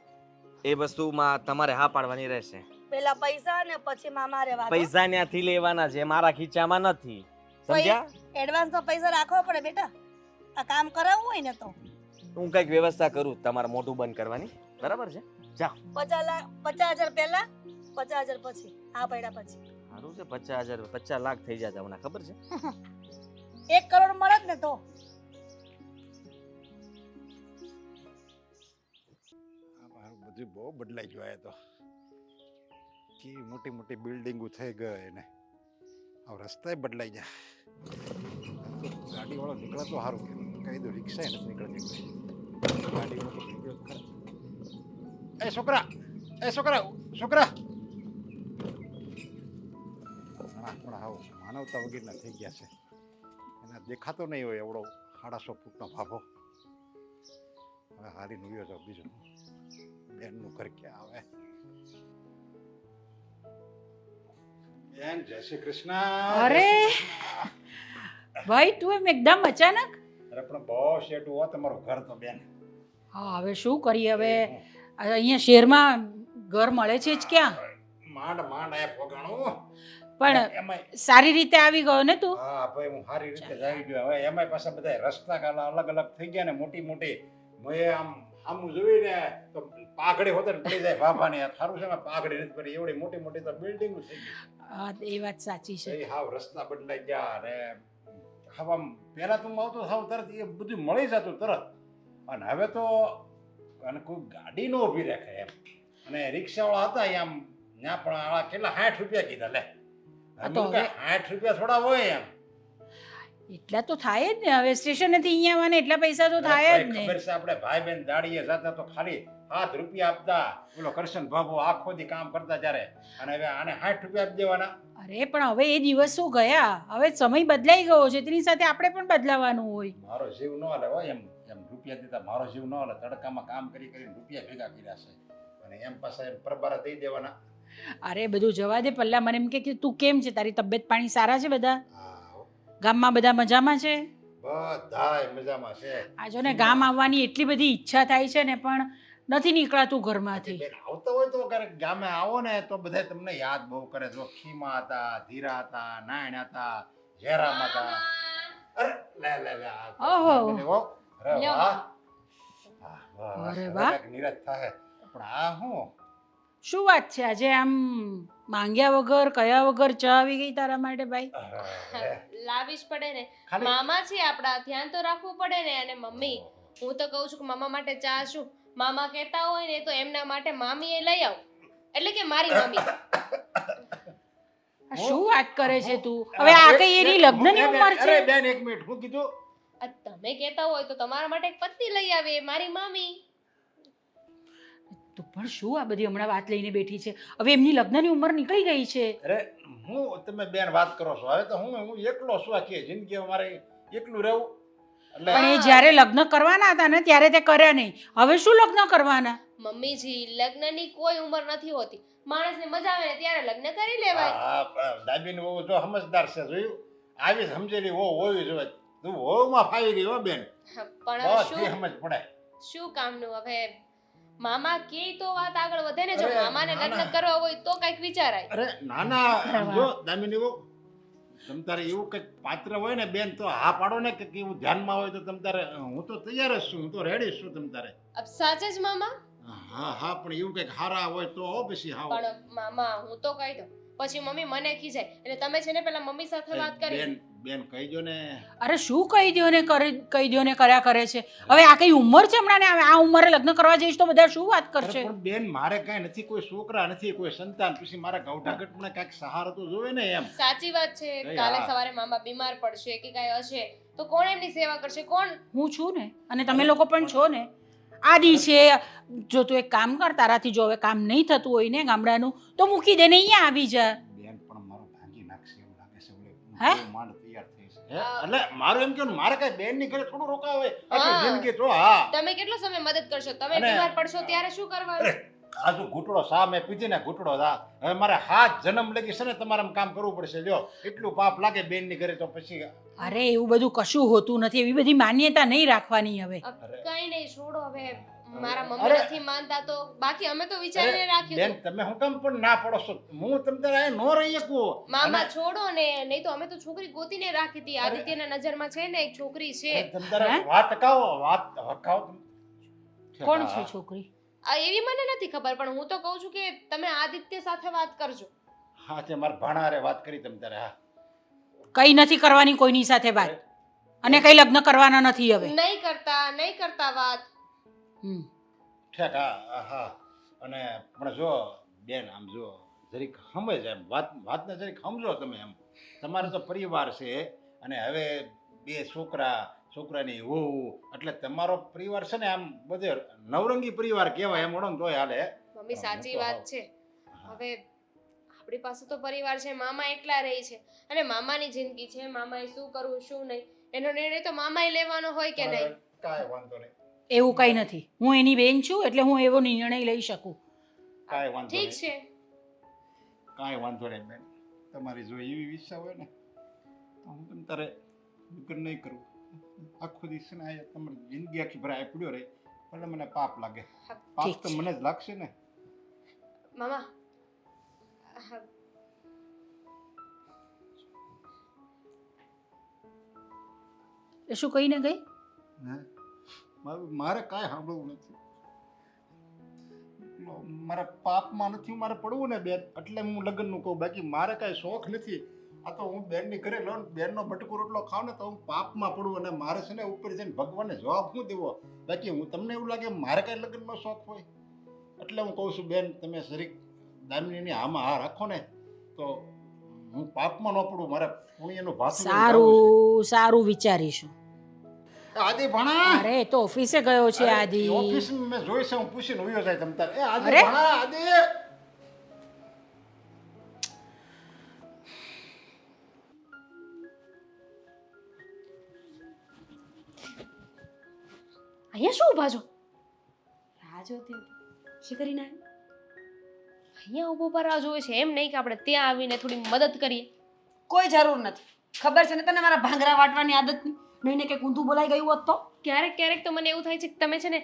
S2: એ વસ્તુમાં તમારે હા પાડવાની રહેશે.
S6: પેલા પૈસા ને પછી મામા રેવા.
S2: પૈસા ત્યાંથી લેવાના છે, મારા ખીચામાં નથી. સમજ્યા?
S6: એડવાન્સ માં પૈસા રાખવા પડે બેટા. આ કામ કરાવવું હોય ને તો
S2: હું કઈક વ્યવસ્થા કરું તમારે મોઢું બંધ કરવાની. બરાબર છે? જાઓ.
S6: 50,000 પહેલા 50,000 પછી આ પડ્યા પછી
S2: સારું છે 50,000 50 લાખ થઈ જાય તમને ખબર છે
S6: 1 કરોડ મળે જ ને તો
S7: બધું બહુ બદલાઈ ગયું આ તો કેવી મોટી મોટી બિલ્ડિંગો થઈ ગઈ ને હવે રસ્તાય બદલાઈ ગયા ગાડીવાળો નીકળે તો સારું કહી દો રિક્ષા નથી નીકળતી ગાડીવાળો તો નીકળ્યો ખરા એ છોકરા છોકરા પણ હાવ માનવતા વગેરેના થઈ ગયા છે એના દેખાતો નહીં હોય એવડો 150 ફૂટનો ભાભો હવે હારી નુયો જાવ બીજું બેનનું ઘર ક્યાં આવે બેન જય શ્રી કૃષ્ણ
S5: અરે ભાઈ તું એમ એકદમ અચાનક
S7: અરે પણ બહુ શેઠું હો તમારું ઘર તો બેન
S5: હા હવે શું કરીએ હવે અહીંયા શહેરમાં ઘર મળે છે જ ક્યાં
S7: માંડ આ પોગાણું
S5: પણ
S7: એમાંય
S5: સારી રીતે આવી ગયો ને તું
S7: હા ભાઈ હું સારી રીતે જ આવી ગયો હવે એમાંય પાછા બધા રસ્તા કાલા અલગ અલગ થઈ ગયા ને મોટી મોટી મેં આમ આમ જોઈને તો પાઘડી હોતે ને પડી જાય બાપાની સારું છે ને પાઘડી નથી પડી એવડી મોટી મોટી તો બિલ્ડિંગો થઈ ગઈ
S5: હા એ વાત સાચી છે
S7: એ હાવ રસ્તા બદલાઈ ગયા અને હવે પહેલા તો હું આવતો હાવ તરત એ બધું મળી જતું તરત અને હવે તો અને કોઈ ગાડી નો ઊભી રાખે એમ અને રિક્ષાવાળા હતા આમ ત્યાં પણ આ કેટલા 60 રૂપિયા કીધા લે
S5: આ તો હવે
S7: 60 રૂપિયા થોડા હોય એમ
S5: એટલા તો થાય જ ને હવે સ્ટેશનેથી અહીંયા આવવાને એટલા પૈસા તો થાય જ ને
S7: ખબર છે આપણે ભાઈ બેન દાડીએ જતા તો ખાલી 7 રૂપિયા આપતા બોલો કરશન બાબુ આખો દી કામ કરતા ત્યારે અને હવે આને 60 રૂપિયા આપી દેવાના
S5: અરે પણ હવે એ દિવસો ગયા હવે સમય બદલાઈ ગયો છે તેની સાથે આપણે પણ બદલાવાનું હોય
S7: મારો જીવ ન હાલે હોય એમ રૂપિયા દીધા મારો જીવ ન હાલે તડકામાં કામ કરીને રૂપિયા ભેગા કર્યા છે અને એમ પાછા એમ પરબારા દઈ દેવાના
S5: અરે બધું જવા દે પહેલા મને એમ કે તું કેમ છે તારી તબિયત પાણી સારા છે બધા
S7: હા
S5: ગામમાં બધા મજામાં છે
S7: બધાય મજામાં છે
S5: આ જો ને ગામ આવવાની એટલી બધી ઈચ્છા થાય છે ને પણ નથી નીકળાતું ઘરમાંથી
S7: બેન આવતા હોય તો ક્યારેક ગામે આવો ને તો બધા તમને યાદ બહુ કરે જો ખીમા હતા ધીરા હતા નાયણ હતા ઝેરામ હતા અરે લે આ તો
S5: ઓહો.
S7: બેને, અરે
S1: લ્યો.
S7: વાહ વાહ
S5: અરે
S7: હવે
S5: વાહ.
S7: કાંઈક નિરાશ થાય પણ આ શું
S5: શું વાત છે આજે આમ માંગ્યા વગર કયા વગર ચા આવી ગઈ તારા માટે ભાઈ
S7: અરે,
S1: લાવી જ પડે ને
S7: ખાલી
S1: મામા છે આપડા ધ્યાન તો રાખવું પડે ને અને મમ્મી હું તો કહું છું કે મામા માટે ચા શું મામા કહેતા હોય ને તો એમના માટે મામી એ લઈ આવ એટલે કે મારી મમ્મી
S5: આ શું વાત કરે છે તું હવે આ કઈ એની લગ્નની ઉંમર છે
S7: અરે બેન એક મિનિટ હું કીધું
S1: આ તમે કહેતા હોય તો તમારા માટે એક પત્ની લઈ આવે મારી મામી
S5: તું પણ શું આ બધી હમણાં વાત લઈને બેઠી છે હવે એમની લગ્નની ઉંમર નીકળી ગઈ છે
S7: અરે હું તમે બેન વાત કરો છો હવે તો હું એકલો છું આખી જિંદગી મારે એકલું રહેવું એટલે
S5: પણ એ જ્યારે લગ્ન કરવાના હતા ને ત્યારે તે કર્યા નહીં હવે શું લગ્ન કરવાના
S1: મમ્મીજી લગ્નની કોઈ ઉંમર નથી હોતી માણસને મજા આવે ને ત્યારે લગ્ન કરી લેવાય
S7: દાબીની વહુ જો સમજદાર છે જોયું આવી સમજેલી વહુ હોવી જોઈએ તું વહુમાં ફાવી ગઈ હો બેન
S1: પણ હવે
S7: બસ
S1: શું
S7: સમજ પડે
S1: શું કામનું હવે મામા કે તો વાત આગળ વધે ને જો
S7: અરે,
S1: મામાને
S7: ના,
S1: લગ્ન
S7: ના.
S1: કરવા હોય તો કઈક વિચારાય
S7: અરે નાના જો દામિની વહુ તમ તારે એવું કંઈક પાત્ર હોય ને બેન તો હા પાડો ને કે એવું ધ્યાનમાં હોય તો તમ તારે હું તો તૈયાર જ છું હું તો રેડી છું તમ તારે
S1: અબ સાચે જ મામા
S7: હા પણ એવું કંઈક હારા હોય તો હો પછી હા
S1: પણ મામા હું તો કહી દઉં પછી મમ્મી મને ખીજાય એટલે તમે છે ને પેલા મમ્મી સાથે વાત કરી
S7: બેન કહી દો ને
S5: અરે શું કહી દો ને કર્યા કરે છે હવે આ કઈ ઉંમર છે હમણાં ને હવે આ ઉંમરે લગ્ન કરવા જઈશ તો બધા શું વાત
S7: અરે
S5: કરશે
S7: પણ બેન મારે કાંઈ નથી કોઈ છોકરા નથી કોઈ સંતાન પછી મારા ગૌઢાગઢમાં કાંઈક સહારો તો જોવે ને એમ
S1: સાચી વાત છે
S7: એ
S1: કાલે
S7: હા.
S1: સવારે મામા બીમાર પડશે કે કાંઈ હશે તો કોણ એમની સેવા કરશે કોણ
S5: હું છું ને અને તમે લોકો પણ છો ને આદિ છે જો તું એક કામ કર તારાથી જો હવે કામ નહીં થતું હોય ને ગામડાનું તો મૂકી દે ને અહીંયા આવી જા
S7: બેન પણ મારું ભાંગી નાખશે એવું લાગે છે ઓલે
S5: હે?
S7: બહુ માંડ તૈયાર થઈ છે હે? એટલે મારું એમ કેવું મારે કઈ બેન ની ઘરે થોડું રોકાવે આખી
S1: હા.
S7: જિંદગી તો હા
S1: તમે કેટલો સમય મદદ કરશો તમે
S7: અને-
S1: બીમાર પડશો ત્યારે શું કરવાનું
S7: આ જો ઘૂંટડો સા મેં પીધી ને ઘૂંટડો સા હવે મારે 7 જન્મ લગી છે ને તમારે કામ કરવું પડશે જો એટલું પાપ લાગે બેન ની ઘરે તો પછી
S5: અરે એવું બધું કશું હોતું નથી એવી બધી માન્યતા નહીં રાખવાની હવે
S1: અબ કઈ નહીં છોડો હવે મારા
S7: અરે.
S1: મમ્મી નથી માનતા તો બાકી અમે તો વિચારીને રાખ્યું
S7: બેન
S1: હતું.
S7: તમે હું કેમ પણ ના પડો છો હું તમ તારે અહીં નો રહી શકું
S1: મામા
S7: અને-
S1: છોડો ને નહીં તો અમે તો છોકરી ગોતીને રાખી હતી આદિત્યના નજરમાં છે ને એક છોકરી છે
S7: તમ તારે
S5: હે?
S7: વાત હકાવો તમે.
S5: કોણ છે છોકરી
S1: આ એવી મને નથી ખબર, પણ હું તો કહું છું કે તમે આદિત્ય સાથે વાત કરજો.
S7: હા તે મારા ભાણા હારે વાત કરી તમે તારે. હા
S5: કઈ નથી કરવાની કોઈની સાથે વાત, અને કઈ લગ્ન કરવાના નથી હવે.
S1: નહીં કરતા વાત.
S5: હમ.
S7: ઠેક. હા હા. અને પણ જો બેન આમ જો જરીક સમજ એમ વાતને જરીક સમજો તમે એમ. તમારો તો પરિવાર છે અને હવે 2 છોકરાની વહુ, એટલે તમારો પરિવાર છે ને આમ બધે નવરંગી પરિવાર કહેવાય એમ ઓળો ને તોય હાલે.
S1: મમ્મી સાચી વાત છે. હવે આપણી પાસે તો પરિવાર છે, મામા એકલા રહે છે અને મામાની જિંદગી છે, મામાએ શું કરવું શું નહીં એનો નિર્ણય તો મામાએ લેવાનો હોય કે નહીં.
S7: કાંઈ વાંધો નહીં,
S5: એવું કઈ નથી. હું એની બેન છું એટલે હું એવો નિર્ણય લઈ શકું.
S7: કાંઈ વાંધો
S1: ઠીક
S7: નહીં,
S1: છે.
S7: કાંઈ વાંધો નહીં બેન. તમારી જો એવી ઈચ્છા હોય ને તો હું તમ તારે લગ્ન નહીં કરું. આખો દિવસ ને આ તમારી જિંદગી આખી ભરાય પડ્યો રહે એટલે મને પાપ લાગે. પાપ તો મને જ લાગશે ને.
S1: મામા
S5: એ શું કહીને ગઈ?
S7: મારે કાંઈ સાંભળવું નથી. મારા પાપમાં નથી મારે પડવું ને બેન, એટલે હું લગ્નનું કહું. બાકી મારે કાંઈ શોખ નથી. આ તો હું બેનની ઘરે લો ને બેનનો બટકો રોટલો ખાવ ને તો હું પાપમાં પડું, અને મારે છે ને ઉપર જઈને ભગવાનને જવાબ શું દેવો. બાકી હું તમને એવું લાગે મારે કાંઈ લગ્નનો શોખ હોય, એટલે હું કહું છું બેન તમે જરીક દામિનીની આમાં હા રાખો ને તો હું પાપમાં ન પડું. મારે પુણ્યનું ભાથું
S5: સારું વિચારીશું.
S7: આદિ ભણા.
S5: અરે એ તો ઓફિસે ગયો છે આદિ.
S7: ઓફિસ મેં જોઈ છે, હું પૂછીને ઉયો જાય તમ તારે. એ આદિ
S5: અરે.
S7: ભણા, આદિ.
S1: અહીંયા શું ઊભા છો?
S4: રાહ જોતી હતી. શું કરીને આવી?
S1: અહીંયા ઊભો રાહ જોવે છે એમ નહીં કે આપણે ત્યાં આવીને થોડી મદદ કરીએ.
S4: કોઈ જરૂર નથી. ખબર છે ને તને મારા ભાંગરા વાટવાની આદત નહીં ને કંઈક ઊંધું બોલાઈ ગયું હોત તો?
S1: ક્યારેક તો મને એવું થાય છે કે તમે છે ને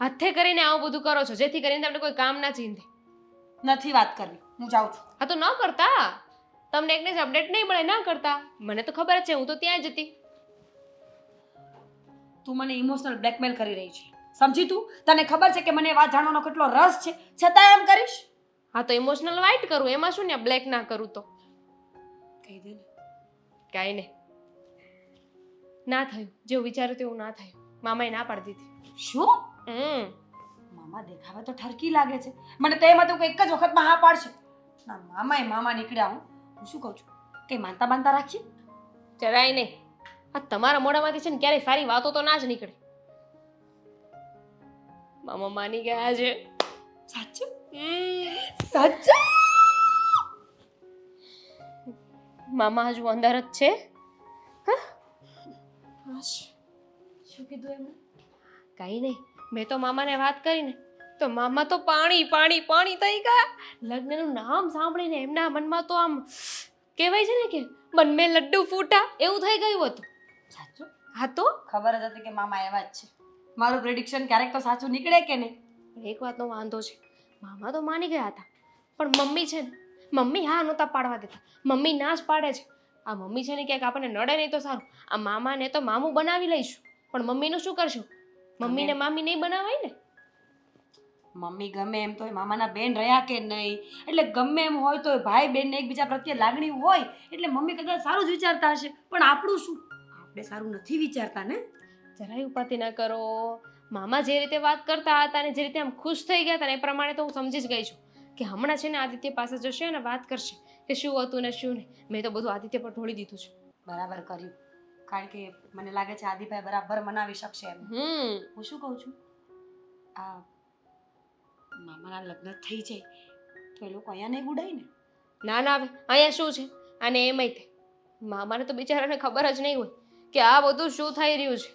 S1: હાથે કરીને આવું બધું કરો છો જેથી કરીને તમને કોઈ કામ ના ચીંધે.
S4: નથી વાત કરવી, હું જાઉં છું.
S1: હા તો ન કરતા. તમને એકને જ અપડેટ નહીં મળે ના કરતા. મને તો ખબર જ છે, હું તો ત્યાં જ હતી.
S4: તું મને ઇમોશનલ બ્લેકમેલ કરી રહી છે, સમજી તું? તને ખબર છે કે મને એ વાત જાણવાનો કેટલો રસ છે, છતાં એમ કરીશ?
S1: હા તો ઇમોશનલ વાઇટ કરું એમાં શું ને, બ્લેક ના કરું તો
S4: કહી દે ને.
S1: કાંઈ નહીં. ના થયું જેવું વિચાર્યું તેવું ના થયું. મામાએ ના પાડી દીધી.
S4: શું? મામા દેખાવે તો ઠરકી લાગે છે. મને તો એમ હતું કે એક જ વખતમાં હા પાડશે. ના મામાએ મામા નીકળ્યા. હું શું કહું છું, કે માનતા બાંધતા રાખીએ?
S1: જરાય નહીં. આ તમારા મોઢામાંથી છે ને ક્યારેય સારી વાતો તો ના જ નીકળે. મામા માની ગયા છે.
S4: સાચું?
S1: સાચું? મામા હજુ અંદર જ છે.
S4: શું કીધું એમને?
S1: કાંઈ નહીં. મેં તો મામાને વાત કરીને તો મામા તો પાણી પાણી પાણી થઈ ગયા. લગ્નનું નામ સાંભળીને એમના મનમાં તો આમ કહેવાય છે ને કે મન મેં લડ્ડુ ફૂટા એવું થઈ ગયું હતું.
S4: સાચું?
S1: હા તો
S4: ખબર જ હતી કે મામા એવા જ છે. મારું પ્રેડિક્શન ક્યારેક તો સાચું નીકળે કે નહીં?
S1: એક વાતનો વાંધો છે, મામા તો માની ગયા હતા પણ મમ્મી છે ને, મમ્મી હા નહોતા પાડવા દેતા. મમ્મી ના જ પાડે છે. આ મમ્મી છે ને ક્યાંક આપણને નડે નહીં તો સારું, આ મામાને તો મામું બનાવી લઈશું પણ મમ્મીનું શું કરશું? મમ્મીને મામી નહીં બનાવાય ને.
S4: મમ્મી ગમે એમ તો મામાના બેન રહ્યા કે નહીં, એટલે ગમે એમ હોય તો ભાઈ બેનને એકબીજા પ્રત્યે લાગણી હોય એટલે મમ્મી કદાચ સારું જ વિચારતા હશે, પણ આપણું શું? આપણે સારું નથી વિચારતા ને.
S1: જરાય ઉપાધિ ના કરો. મામા જે રીતે વાત કરતા હતા ને જે રીતે આમ ખુશ થઈ ગયા હતા ને એ પ્રમાણે તો હું સમજી જ ગઈ છું કે હમણાં છે ને આદિત્ય પાસે જશે અને વાત કરશે કે શું હતું ને શું નહીં. મેં તો બધું આદિત્ય પર ઢોળી દીધું છે.
S4: બરાબર કર્યું, કારણ કે મને લાગે છે આદિભાઈ બરાબર મનાવી શકશે એમ. હું શું કહું છું, આ મામાના લગ્ન થઈ જાય તો એ લોકો અહીંયા નહીં ગુડાય ને?
S1: ના ના આવે અહીંયા શું છે? અને એમય તે મામાને તો બિચારાને ખબર જ નહીં હોય કે આ બધું શું થઈ રહ્યું છે.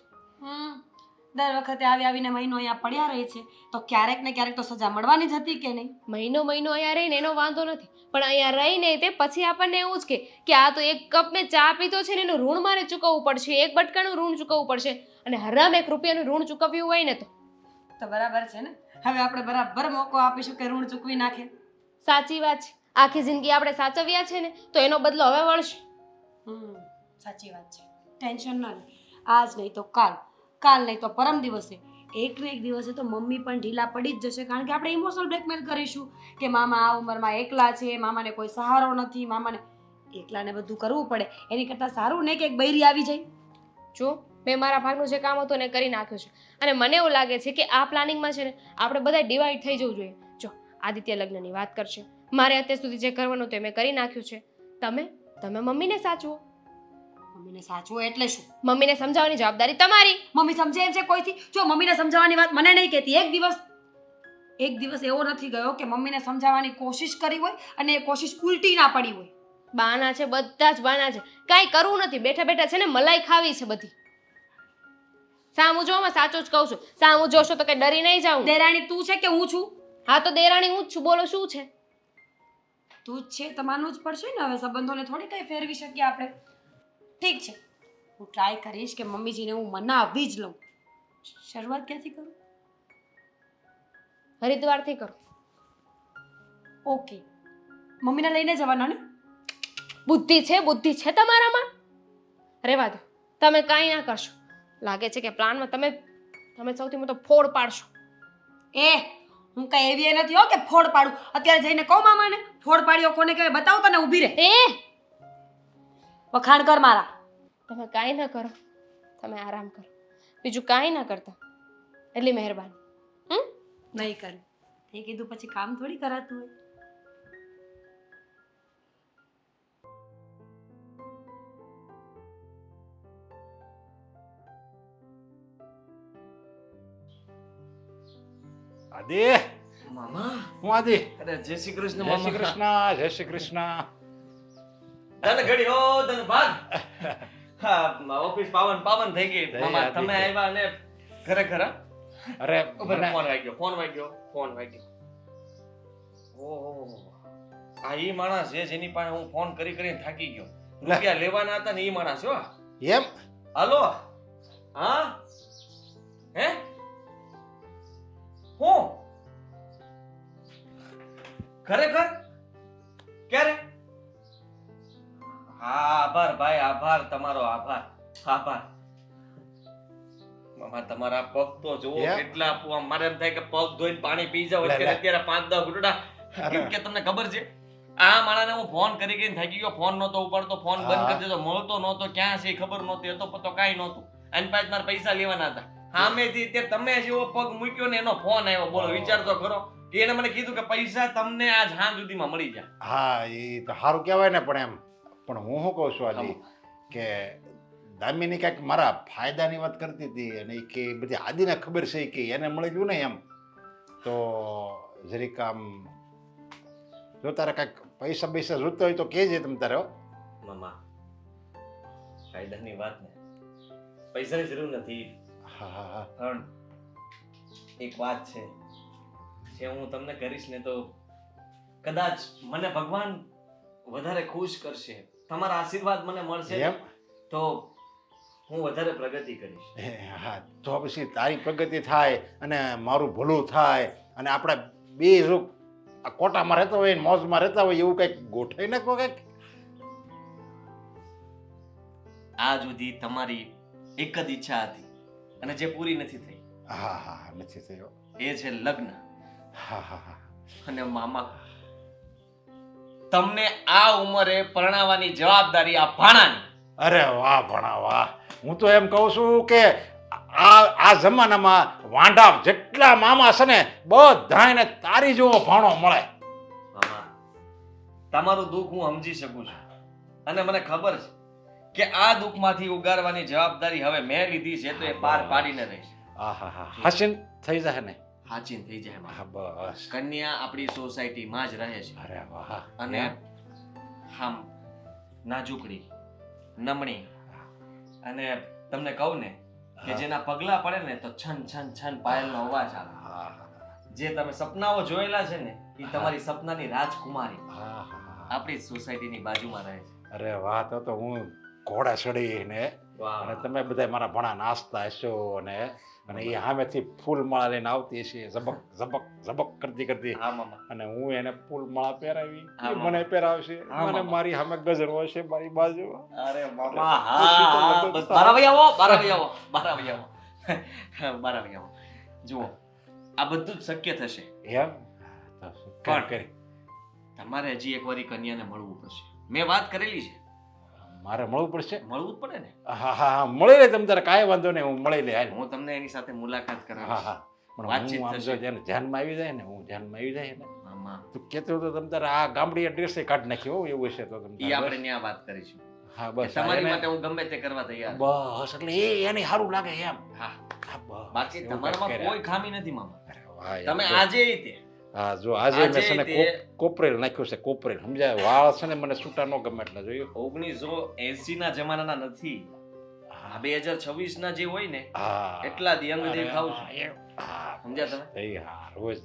S4: દર વખતે આવીને મહિનો અહીંયા પડ્યા રહે છે તો ક્યારેક ને ક્યારેક તો સજા મળવાની જ હતી કે નહીં?
S1: મહિનો અહીંયા રહીને એનો વાંધો નથી, પણ અહીંયા રહીને તે પછી આપણને એવું જ કે આ તો એક કપ મેં ચા પીતો છે ને એનું ઋણ મારે ચૂકવવું પડશે, એક બટકાનું ઋણ ચૂકવવું પડશે, અને હરામ 1 રૂપિયાનું ઋણ ચૂકવ્યું હોય ને તો
S4: બરાબર છે ને. હવે આપણે બરાબર મોકો આપીશું કે ઋણ ચૂકવી નાખે.
S1: સાચી વાત છે. આખી જિંદગી આપણે સાચવ્યા છે ને તો એનો બદલો હવે વળશે.
S4: સાચી વાત છે. ટેન્શન ન લે. આજ નહીં તો કાલ, કાલ નહીં તો પરમ દિવસે એક ને એક દિવસે તો મમ્મી પણ ઢીલા પડી જ જશે, કારણ કે આપણે ઇમોશનલ બ્લેકમેલ કરીશું કે મામા આ ઉંમરમાં એકલા છે, મામાને કોઈ સહારો નથી, મામાને એકલાને બધું કરવું પડે. એની કરતાં સારું ને કે એક બૈરી આવી જાય.
S1: જો મેં મારા ભાગનું જે કામ હતું ને કરી નાખ્યું છે, અને મને એવું લાગે છે કે આ પ્લાનિંગમાં છે ને આપણે બધા ડિવાઈડ થઈ જવું જોઈએ. જો આદિત્ય લગ્નની વાત કરશે, મારે અત્યાર સુધી જે કરવાનું હતું એ મેં કરી નાખ્યું છે. તમે મમ્મીને સાચવો.
S4: મમ્મીને સાચવું એટલે શું?
S1: મમ્મીને સમજાવવાની જવાબદારી તમારી.
S4: મમ્મી સમજે એમ છે કોઈથી? જો મમ્મીને સમજાવવાની વાત મને નહીં કહેતી. એક દિવસ એવો નથી ગયો કે મમ્મીને સમજાવવાની કોશિશ કરી હોય અને એ કોશિશ ઉલટી ના પડી હોય.
S1: બાના છે, બધા જ બાના છે. કાંઈ કરવું નથી, બેઠા બેઠા છે ને મલાઈ ખાવી છે બધી. સામું જો, મેં સાચું જ કહું છું. સામું જોશો તો કઈ ડરી નહીં જાઉં.
S4: દેરાણી તું છે કે હું છું?
S1: હા તો દેરાણી હું જ છું, બોલો શું છે?
S4: તું જ છે તો માનવું જ પડશે ને. હવે સંબંધોને થોડી કઈ ફેરવી શકીએ આપણે. ઠીક છે, હું ટ્રાય કરીશ કે મમ્મીજીને હું મનાવી જ લઉં. શરૂઆત ક્યાંથી કરું?
S1: હરિદ્વારથી કરો.
S4: ઓકે, મમ્મીને લઈને જવાના ને?
S1: બુદ્ધિ છે તમારામાં? રહેવા દો, તમે કાંઈ ના કરશો. લાગે છે કે પ્લાનમાં તમે સૌથી મોટો ફોડ પાડશો.
S4: હું કઈ એવી નથી હો કે ફોડ પાડું. અત્યારે જઈને કહું મામાને ફોડ પાડ્યો કોને કહેવાય બતાવ તને. ઊભી રહે, વખાણ કર મારા.
S1: તમે કાંઈ ના કરો, તમે આરામ કરો. બીજું કાંઈ ના કરતા, એટલી મહેરબાની.
S4: નહીં કરું તે કીધું પછી કામ થોડી કરાતું હોય.
S7: આદિ,
S2: મામા,
S7: હું આદિ.
S2: અરે જય શ્રી કૃષ્ણ
S7: જય શ્રી
S2: મામા.
S7: કૃષ્ણ, જય શ્રી કૃષ્ણ.
S2: ધન ઘડી હો ધન ભાગ. હા, ઓફિસ પાવન થઈ ગઈ.
S7: જય
S2: મામા
S7: આદિત્ય.
S2: તમે આવ્યા ને ખરેખર હા?
S7: અરે
S2: ઉભા રહો,
S7: મને-
S2: ફોન વાગ્યો. ઓહો, આ ઈ માણસ છે જેની પાસે હું ફોન કરીને થાકી ગયો. રૂપિયા લેવાના હતા ને ઈ માણસ હો.
S7: એમ
S2: હાલો. હા હે હું ખરેખર ક્યારે? હા, આભાર ભાઈ, આભાર તમારો, આભાર. મામા તમારા પગ તો જુઓ
S7: યા.
S2: કેટલા આમ મારે એમ થાય કે પગ ધોઈને પાણી પી જાવ. અત્યારે 5-10 ઘૂંટડા.
S7: અરે.
S2: કેમ કે તમને ખબર છે આ માણસને હું ફોન કરીને થાકી ગયો. ફોન નહોતો ઉપાડતો, ફોન બંધ
S7: હા.
S2: કરી દીધો, મળતો નહોતો, ક્યાં છે એ ખબર નહોતી, હતો પતો કાંઈ નહોતું. આની પાસે મારે પૈસા લેવાના હતા. સામેથી અત્યારે તમે જેવો પગ મૂક્યો ને એનો ફોન આવ્યો. બોલો, વિચાર તો ખરો. એને મને કીધું કે પૈસા તમને આજ સાંજ સુધીમાં મળી જાય.
S7: હા, એ તો સારું કહેવાય ને. પણ હું શું કહું છું આદિ કે દામિની કાંઈક મારા ફાયદાની વાત કરતી હતી અને ઈ કે બધી આદિને ખબર છે કે એને મળી ગયું ને એમ. તો જરીક આમ જો તારે કાંઈક પૈસા જોતા હોય તો કહેજે તમ તારે હો.
S2: મામા, ફાયદાની વાત ને પૈસાની જરૂર નથી.
S7: હા હા હા.
S2: પણ એક વાત છે જે હું તમને કરીશ ને તો કદાચ મને ભગવાન વધારે ખુશ કરશે. તમારા આશીર્વાદ મને મળશે
S7: એમ?
S2: તો હું વધારે પ્રગતિ કરીશ.
S7: હા, તો પછી તારી પ્રગતિ થાય અને મારું ભલું થાય અને આપણે બે જો આ કોટામાં રહેતા હોય મોજમાં રહેતા હોય એવું કંઈક ગોઠવી નાખો કંઈક.
S2: આ સુધી તમારી એક જ ઈચ્છા હતી અને જે પૂરી નથી થઈ,
S7: હા હા હા, નથી થયો.
S2: એ છે લગ્ન.
S7: હા હા હા.
S2: અને મામા, તમને આ ઉંમરે પરણાવવાની જવાબદારી આ ભાણાની.
S7: અરે વાહ ભણા વાહ. હું તો એમ કહું છું કે આ જમાનામાં વાંઢા જેટલા મામા છે ને બધાને તારી જેવો ભાણો મળે.
S2: મામા, તમારું દુઃખ હું સમજી શકું છું અને મને ખબર છે કે આ દુઃખમાંથી ઉગારવાની જવાબદારી હવે મેં લીધી છે તો એ પાર પાડીને રહીશ.
S7: આહા હા, હસીન થઈ જાય ને.
S2: હાચીન થઈ જાય મામા.
S7: હા બસ.
S2: કન્યા આપણી સોસાયટીમાં જ રહે છે
S7: અરે વાહ.
S2: અને આમ નાજુકડી, નમણી અને તમને કહું ને કે જેના પગલા પડે ને તો છન છન છન પાયલનો અવાજ આવે.
S7: હા
S2: જે તમે સપનાઓ જોયેલા છે ને એ તમારી સપનાની રાજકુમારી
S7: હા હા.
S2: આપણી સોસાયટીની બાજુમાં રહે છે.
S7: અરે વાહ, તો હું ઘોડા ચડીને અને તમે બધા મારા ભણા નાસ્તા હશો અને એ સામેથી ફૂલ માળા લઈને આવતી હશે ઝબક ઝબક ઝબક કરતી
S2: હા મામા.
S7: અને હું એને ફૂલ માળા પહેરાવી
S2: હા,
S7: એ મને પહેરાવશે
S2: હા,
S7: અને
S2: મામા.
S7: મારી સામે ગજરો હશે મારી બાજુ.
S2: અરે
S7: મામા,
S2: હા, બસ બારા ભાઈ આવો. જુઓ આ બધું જ શક્ય થશે
S7: એમ તો શું કરી
S2: તમારે હજી એકવાર ઈ કન્યાને મળવું પડશે મેં વાત કરેલી છે
S7: મારે મળવું પડશે
S2: મળવું જ પડે ને
S7: હા હા મળી લે તમ તારે કાંઈ વાંધો નહીં હું મળી લે હાલ
S2: હું તમને એની સાથે મુલાકાત
S7: હા
S2: કરાવીશ
S7: હા પણ
S2: વાતચીત
S7: હું આમ
S2: થશે.
S7: જો જેને ધ્યાનમાં આવી જાય ને હું ધ્યાનમાં આવી જાય ને
S2: મામા
S7: તું કહેતો તો તમ તારે આ ગામડી ડ્રેસે કાઢી નાખ્યો હો, એવું છે તો તમ
S2: ઈ
S7: તારે
S2: આપણે
S7: બસ.
S2: ત્યાં વાત કરીશું
S7: હા
S2: કે
S7: બસ
S2: તમારી
S7: એને-
S2: માટે હું ગમે તે કરવા તૈયાર છું.
S7: બસ એટલે એને સારું લાગે એમ
S2: હા
S7: હા, બસ.
S2: બાકી
S7: એવું
S2: તમારામાં
S7: કંઈક
S2: કોઈ ખામી નથી મામા
S7: અરે વાહ યાર,
S2: તમે
S7: જો.
S2: આજે તે
S7: હા જો આજે મેં છે ને
S2: તે-
S7: કોપરેલ નાખ્યું છે કોપરેલ સમજાય વાળ છે ને મને છૂટા ન ગમે એટલે જોયું
S2: 1980 ના જમાનાના નથી આ 2026 ના જે હોય ને
S7: હા
S2: એટલા જ યંગ
S7: અરે
S2: દેખાવ
S7: હા,
S2: છું
S7: હા,
S2: સમજ્યા તમે?
S7: થઈ હા રોજ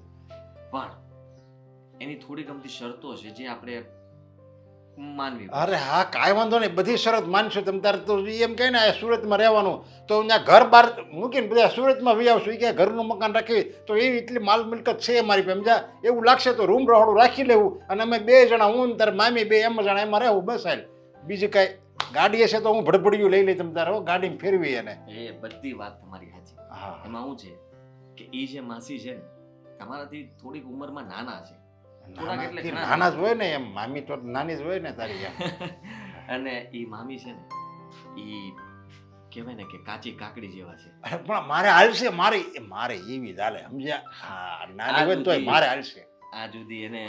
S2: પણ એની થોડી ગમતી શરતો છે જે આપણે માનવી પડે.
S7: અરે હા કાંઈ વાંધો નહીં બધી શરત માનશું તમે તારે તો એમ કહે ને આ સુરતમાં રહેવાનું તો ત્યાં ઘર બહાર મૂકીને બધા સુરતમાં વી આવશું એ કે ઘરનું મકાન રાખી તો એવી એટલી માલ મિલકત છે મારી પાસે સમજા એવું લાગશે તો રૂમ રહોડું રાખી લેવું અને અમે બે જણા હું ને તારે મામી બે એમ જણા એમાં રહેવું બસ હાલ બીજી કાંઈ ગાડી હશે તો હું ભડભડિયું લઈ લઈ તમે તારે હો, ગાડીમાં ફેરવી એને
S2: એ બધી વાત તમારી સાચી
S7: હા
S2: એમાં શું છે કે ઈ જે માસી છે ને તમારાથી થોડીક ઉંમરમાં નાના છે થોડાક એટલે
S7: નાના
S2: ઘણા
S7: નાના જ હોય ને એમ મામી તો નાની જ હોય ને તારી એમ
S2: અને ઈ મામી છે ને ઈ કહેવાય ને કે કાચી કાકડી જેવા છે
S7: અરે પણ મારે હાલશે મારે એવી જ હાલે સમજ્યા હા નાની હોય ને તોય મારે હાલશે
S2: આ જુદી એને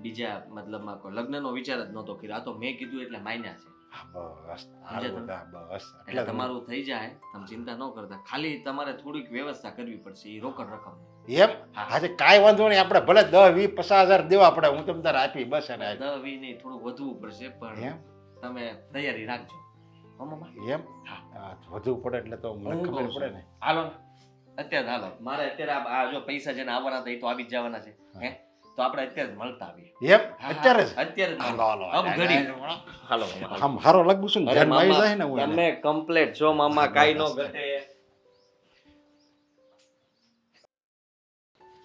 S2: બીજા મતલબમાં કોઈ લગ્નનો વિચાર જ નહોતો કર્યો આ તો મેં કીધું એટલે માન્યા છે
S7: હા, બસ
S2: સમજ્યા તમે?
S7: હા, બસ
S2: એટલે તમારું થઈ જાય તમે ચિંતા ન કરતા ખાલી તમારે થોડીક વ્યવસ્થા કરવી પડશે એ રોકડ રકમ
S7: એમ
S2: હા.
S7: આજે કાંઈ વાંધો નહીં આપણે ભલે 10, 20, 50,000 દેવા પડે હું તમને તારે આપી બસ એને
S2: 10-20 નહીં થોડું વધવું પડશે પણ
S7: એમ
S2: તમે તૈયારી રાખજો હો મામા?
S7: એમ
S2: હા.
S7: હા, વધુ પડે એટલે તો મને
S2: હું
S7: ખબર
S2: કહું છું.
S7: પડે ને
S2: હાલો ને અત્યારે હાલો મારે અત્યારે આ જો પૈસા જેને આવવાના હતા એ તો આવી જ જવાના છે હે તો આપણે અત્યારે જ મળતા આવીએ
S7: એમ
S2: હા,
S7: અત્યારે જ
S2: અત્યારે જ
S7: હાલો
S2: મળતા.
S7: હાલો
S2: અબ ઘડી હાલો મામા, હાલો.
S7: આમ હારો લાગુ છું ને
S2: અરે
S7: ધ્યાનમાં આવી
S2: મામા,
S7: જાય ને હું એને.
S2: તમે કમ્પ્લેટ છો મામા કાઈ નો ઘટે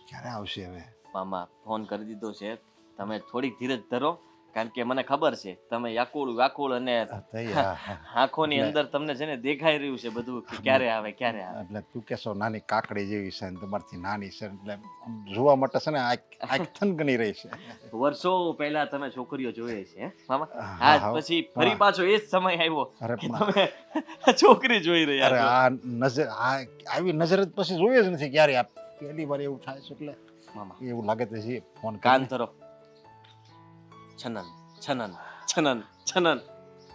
S7: ક્યારે આવશે હવે
S2: મામા ફોન કરી દીધો છે તમે થોડીક ધીરજ ધરો કારણ કે મને ખબર છે તમે વ્યાકુળ અને
S7: થઈ હા, હા.
S2: આંખોની
S7: એટલે-
S2: અંદર તમને છે ને દેખાઈ રહ્યું છે બધું કે ક્યારે આવે ક્યારે આવે
S7: એટલે તું કેશો નાની કાકડી જેવી છે ને તમારથી નાની છે એટલે આમ જોવા માટે છે ને આંખ થનગની રહી છે
S2: વર્ષો પહેલા તમે છોકરીઓ જોઈએ છે હે મામા
S7: હા,
S2: આજ
S7: હા.
S2: પછી ફરી પાછો એ જ સમય આવ્યો
S7: અરે
S2: કે
S7: પણ
S2: તમે છોકરી જોઈ રહ્યા
S7: અરે
S2: છો
S7: આ નજર આવી નજર જ પછી જોઈએ જ નથી ક્યારે આ પહેલી વાર એવું થાય છે એટલે
S2: મામા
S7: એવું લાગે તો છે ફોન
S2: કાન ધરો છનન છનન છનન છનન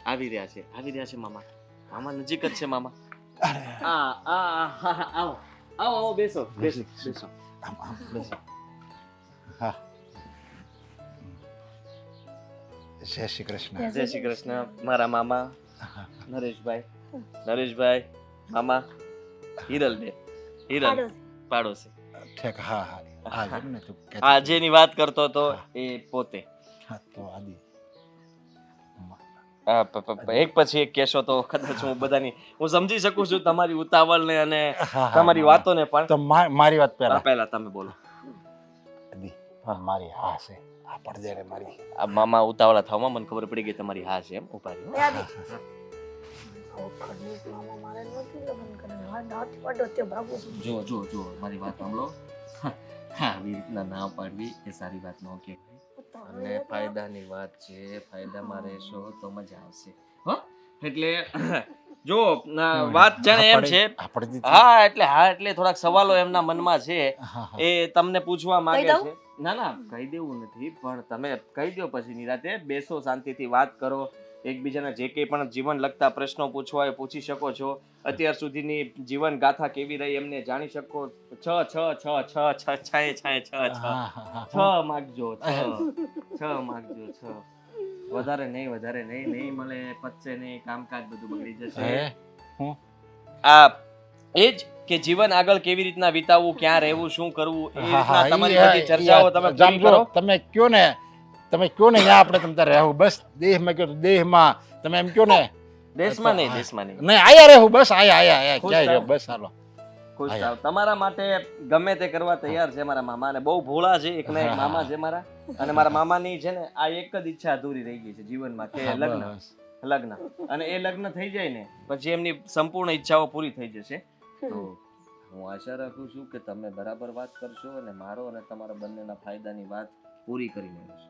S2: આવી રહ્યા છે મામા મામા નજીક જ છે મામા
S7: અરે
S2: આવો આવો બેસો બેસો બેસો
S7: આમ આમ
S2: બેસો
S7: હા જય શ્રી કૃષ્ણ
S2: જય શ્રી કૃષ્ણ મારા મામા નરેશભાઈ મામા હિરલબેન હિરલ પાડોશી
S7: ઠીક હા હા આ જેમ ને તું કહેતી
S2: આ
S7: હતી.
S2: જેની વાત કરતો હતો એ પોતે
S7: હા તો આદિ
S2: એક પછી એક કહેશો તો કદાચ હું બધાની હું સમજી શકું છું તમારી ઉતાવળ ને અને
S7: હા, હા,
S2: તમારી
S7: મામા.
S2: વાતોને પણ
S7: તો મારી વાત પહેલા
S2: પહેલા તમે બોલો
S7: આદિ મારી હા છે આ પડદે રે મારી
S2: આ મામા ઉતાવળા થવામાં મને ખબર પડી ગઈ તમારી હા છે એમ ઉભા રહ્યો
S6: યાદી આવો ખડૂસ મામા મારે નથી લગ્ન કરવું હા નથી પડ્યો તે ભાગું છું
S2: જો મારી વાત સાંભળો હા આવી રીતના ના પાડવી એ સારી વાત ન કહેવાય અને ફાયદાની વાત છે ફાયદામાં રહેશો તો મજા આવશે હો એટલે જો વાત જાણે એમ છે
S7: આ પડદી
S2: હા એટલે થોડાક સવાલો એમના મનમાં છે
S7: હા હા
S2: એ તમને પૂછવા માંગે
S6: દઉં?
S2: છે ના કહી દેવું નથી પણ તમે કહી દો પછી નિરાતે બેસો શાંતિથી વાત કરો એકબીજાના જે કંઈ પણ જીવન લગતા પ્રશ્નો પૂછવા હોય પૂછી શકો છો અત્યાર સુધીની જીવન ગાથા કેવી રહી એમને જાણી શકો છ માગજો છ વધારે નહીં મળે પચશે નહીં કામકાજ બધું બગડી જશે
S7: હે
S2: આ એ જ કે જીવન આગળ કેવી રીતના વિતાવવું ક્યાં રહેવું શું કરવું એ રીતના તમારી બધી ચર્ચાઓ તમે પૂરી કરો
S7: તમે કયો ને ત્યાં આપણે તમ તારે રહેવું બસ દેહમાં કયો તો દેહમાં તમે એમ કયો ને
S2: દેશમાં નહીં
S7: નહીં આયા રહેવું બસ આયા
S2: ખુશ
S7: ક્યાં
S2: થાવ.
S7: રહ્યો બસ હાલો
S2: ખુશ
S7: હા.
S2: થાવ તમારા માટે ગમે તે કરવા તૈયાર છે મારા મામા અને બહુ ભોળા છે એક ના એક
S7: હા.
S2: મામા છે મારા અને મારા મામાની છે ને આ એક જ ઈચ્છા અધૂરી રહી ગઈ છે જીવનમાં કે
S7: હા,
S2: લગ્ન
S7: બસ.
S2: અને એ લગ્ન થઈ જાય ને પછી એમની સંપૂર્ણ ઈચ્છાઓ પૂરી થઈ જશે તો હું આશા રાખું છું કે તમે બરાબર વાત કરશો અને મારો અને તમારા બંનેના ફાયદાની વાત પૂરી કરીને લેશો.